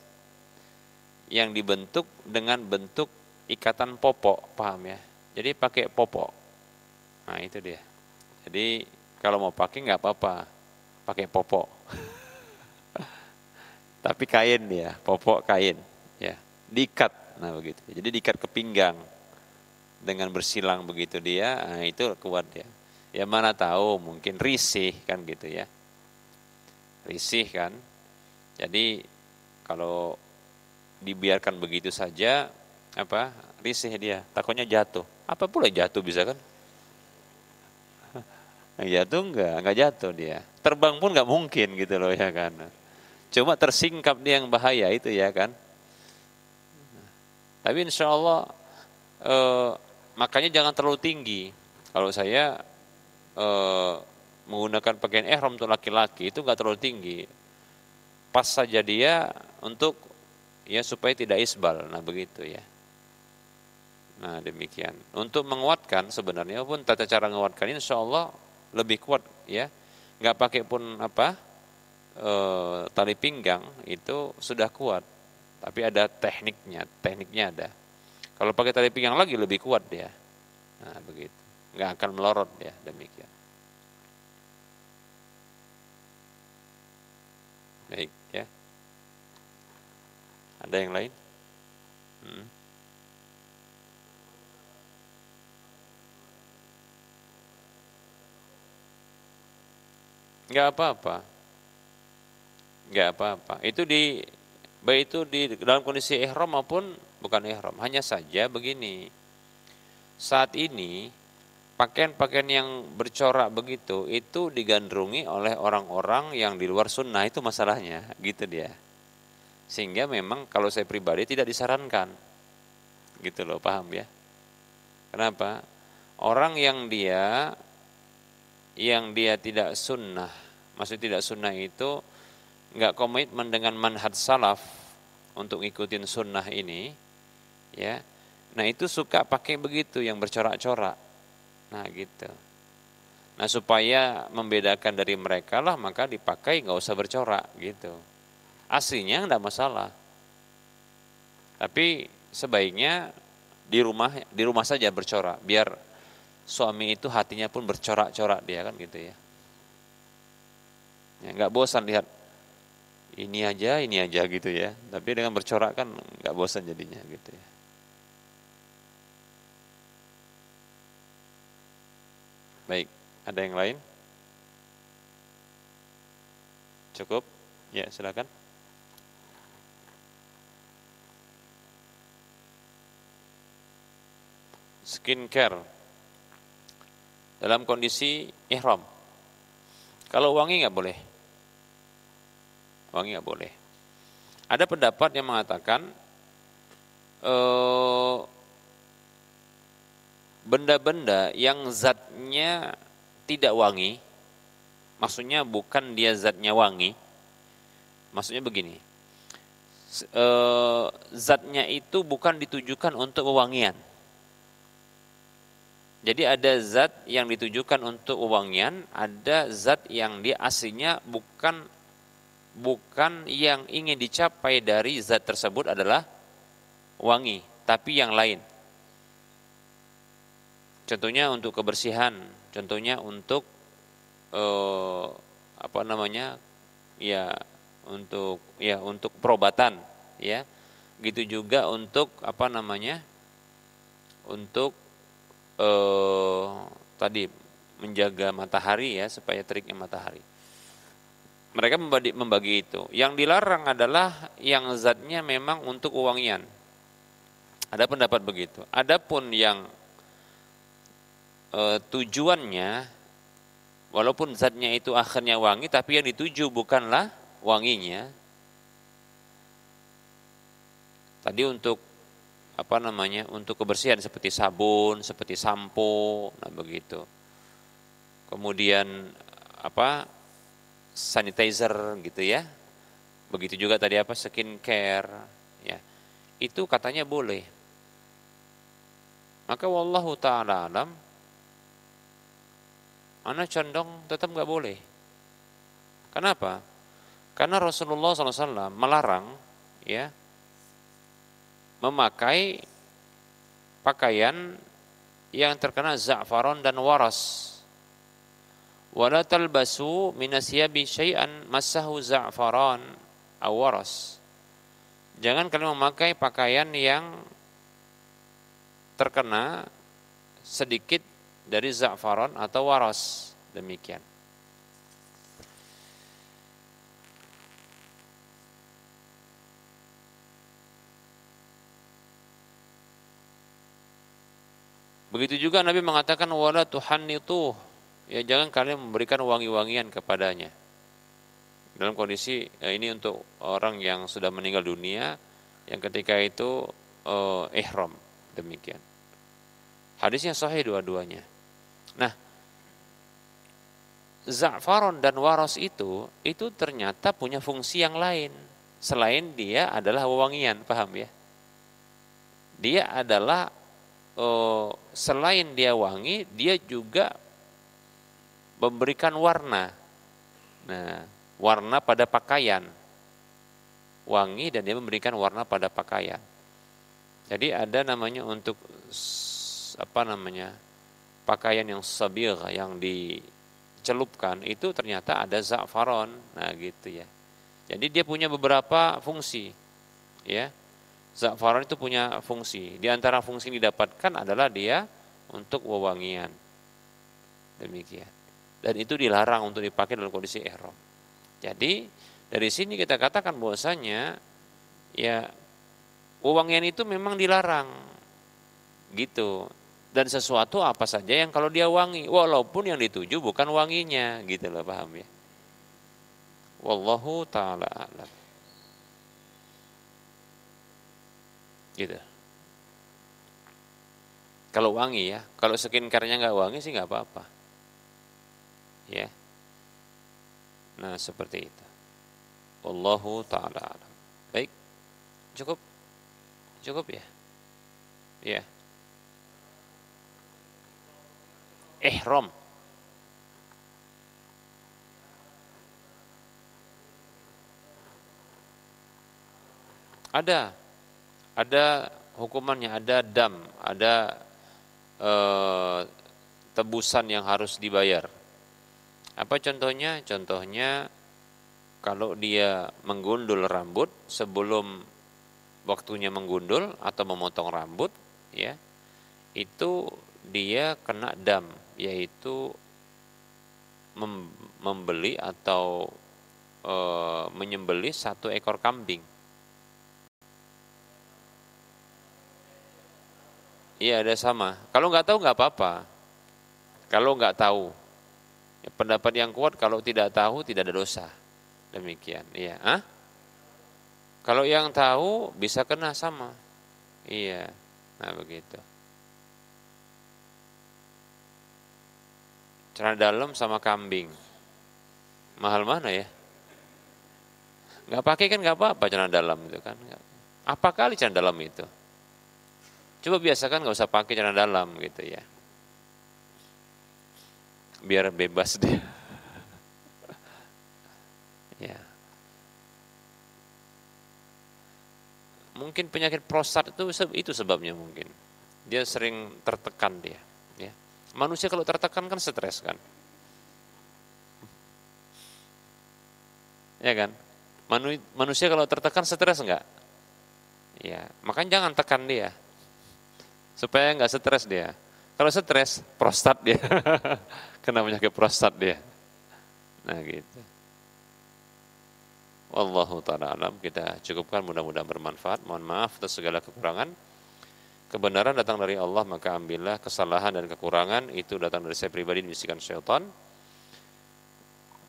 yang dibentuk dengan bentuk ikatan popok, paham ya, jadi pakai popok. Nah itu dia, jadi kalau mau pakai nggak apa-apa, pakai popok. Tapi kain ya, popok kain ya, diikat, nah begitu, jadi diikat ke pinggang dengan bersilang begitu dia, nah itu kuat ya. Ya mana tahu mungkin risih kan gitu ya, risih kan. Jadi kalau dibiarkan begitu saja apa risih dia, takutnya jatuh. Apa pula jatuh bisa kan? Jatuh enggak jatuh dia. Terbang pun enggak mungkin gitu loh ya kan. Cuma tersingkap dia yang bahaya itu ya kan. Tapi insya Allah makanya jangan terlalu tinggi. Kalau saya menggunakan pakaian ihram untuk laki-laki itu enggak terlalu tinggi. Pas saja dia untuk ya supaya tidak isbal. Nah begitu ya. Nah demikian. Untuk menguatkan sebenarnya pun tata cara menguatkan insya Allah lebih kuat ya. Enggak pakai pun apa tali pinggang itu sudah kuat. Tapi ada tekniknya ada. Kalau pakai tali pinggang lagi lebih kuat dia. Nah begitu. Enggak akan melorot ya demikian. Baik ya. Ada yang lain? Enggak apa-apa. Enggak apa-apa. Itu baik itu di dalam kondisi ihram maupun bukan ihram. Hanya saja begini. Saat ini pakaian-pakaian yang bercorak begitu itu digandrungi oleh orang-orang yang di luar sunnah, itu masalahnya, gitu dia. Sehingga memang kalau saya pribadi tidak disarankan, gitu loh, paham ya? Kenapa? Orang yang dia tidak sunnah, maksud tidak sunnah itu nggak komitmen dengan manhaj salaf untuk ngikutin sunnah ini, ya. Nah itu suka pakai begitu yang bercorak-corak. Nah gitu. Nah supaya membedakan dari mereka lah maka dipakai nggak usah bercorak gitu. Aslinya nggak masalah. Tapi sebaiknya di rumah saja bercorak biar suami itu hatinya pun bercorak-corak dia kan gitu ya. Ya nggak bosan lihat ini aja gitu ya. Tapi dengan bercorak kan nggak bosan jadinya gitu ya. Baik, ada yang lain? Cukup? Ya, silakan. Skincare dalam kondisi ihram. Kalau wangi nggak boleh. Wangi nggak boleh. Ada pendapat yang mengatakan benda-benda yang zatnya tidak wangi, maksudnya bukan dia zatnya wangi, maksudnya begini, zatnya itu bukan ditujukan untuk wewangian. Jadi ada zat yang ditujukan untuk wewangian, ada zat yang dia aslinya bukan yang ingin dicapai dari zat tersebut adalah wangi, tapi yang lain. Contohnya untuk kebersihan, contohnya untuk untuk perobatan, ya. Gitu juga untuk untuk tadi menjaga matahari ya, supaya teriknya matahari. Mereka membagi itu. Yang dilarang adalah yang zatnya memang untuk wewangian. Ada pendapat begitu. Adapun yang tujuannya, walaupun zatnya itu akhirnya wangi, tapi yang dituju bukanlah wanginya. Tadi untuk untuk kebersihan seperti sabun, seperti sampo, nah begitu. Kemudian sanitizer gitu ya. Begitu juga tadi skincare ya. Itu katanya boleh. Maka wallahu taala alam, ana condong tetap nggak boleh. Kenapa? Karena Rasulullah SAW melarang ya memakai pakaian yang terkena za'faron dan waras. Wala talbasu minasyabi syai'an massahu za'faron aw waras. Jangan kalian memakai pakaian yang terkena sedikit dari za'faron atau waras. Demikian. Begitu juga Nabi mengatakan wala tuhannituh, ya jangan kalian memberikan wangi-wangian kepadanya. Dalam kondisi ini untuk orang yang sudah meninggal dunia, yang ketika itu ihram, demikian. Hadisnya sahih dua-duanya. Nah, za'faron dan waras itu ternyata punya fungsi yang lain selain dia adalah wewangian, paham ya? Dia adalah selain dia wangi, dia juga memberikan warna. Nah, warna pada pakaian. Wangi dan dia memberikan warna pada pakaian. Jadi ada namanya untuk pakaian yang sabir, yang dicelupkan itu ternyata ada za'faron. Nah, gitu ya. Jadi dia punya beberapa fungsi. Ya. Za'faron itu punya fungsi. Di antara fungsi yang didapatkan adalah dia untuk wewangian. Demikian. Dan itu dilarang untuk dipakai dalam kondisi ihram. Jadi dari sini kita katakan bahwasanya ya wewangian itu memang dilarang. Gitu. Dan sesuatu apa saja yang kalau dia wangi, walaupun yang dituju bukan wanginya, gitu loh, paham ya? Wallahu taala a'lam. Gitu. Kalau wangi ya, kalau skincare-nya nggak wangi sih nggak apa-apa. Ya. Nah, seperti itu. Wallahu taala alam. Baik. Cukup. Cukup ya? Ya. Ihram. Ada hukumannya, ada dam, ada tebusan yang harus dibayar. Apa contohnya? Contohnya kalau dia menggundul rambut sebelum waktunya menggundul atau memotong rambut, ya, itu dia kena dam, yaitu membeli atau menyembelih 1 ekor kambing. Iya, ada sama. Kalau nggak tahu nggak apa-apa. Kalau nggak tahu, ya, pendapat yang kuat kalau tidak tahu tidak ada dosa. Demikian. Iya. Kalau yang tahu bisa kena sama. Iya. Nah begitu. Celana dalam sama kambing. Mahal mana ya? Nggak pakai kan nggak apa-apa celana dalam itu kan. Apa kali celana dalam itu? Coba biasakan nggak usah pakai celana dalam gitu ya. Biar bebas dia. Ya. Mungkin penyakit prostat itu sebabnya mungkin. Dia sering tertekan dia. Ya. Manusia kalau tertekan kan stres kan. Ya kan? Manusia kalau tertekan stres enggak? Ya, makanya jangan tekan dia. Supaya enggak stres dia. Kalau stres, prostat dia. Kena penyakit prostat dia. Nah gitu. Wallahu ta'ala alam, kita cukupkan, mudah-mudahan bermanfaat. Mohon maaf atas segala kekurangan. Kebenaran datang dari Allah, maka ambillah. Kesalahan dan kekurangan itu datang dari saya pribadi, bisikan syaitan.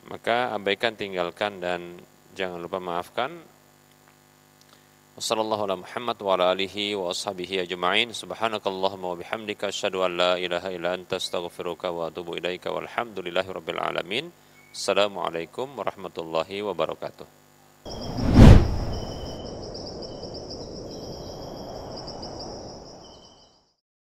Maka abaikan, tinggalkan, dan jangan lupa maafkan. Wassallallahu ala Muhammad wa ala alihi wa ashabihi ajma'in. Subhanakallahumma wa bihamdika asyhadu an la ilaha illa anta astaghfiruka wa atubu ilaika walhamdulillahi rabbil alamin. Assalamualaikum warahmatullahi wabarakatuh.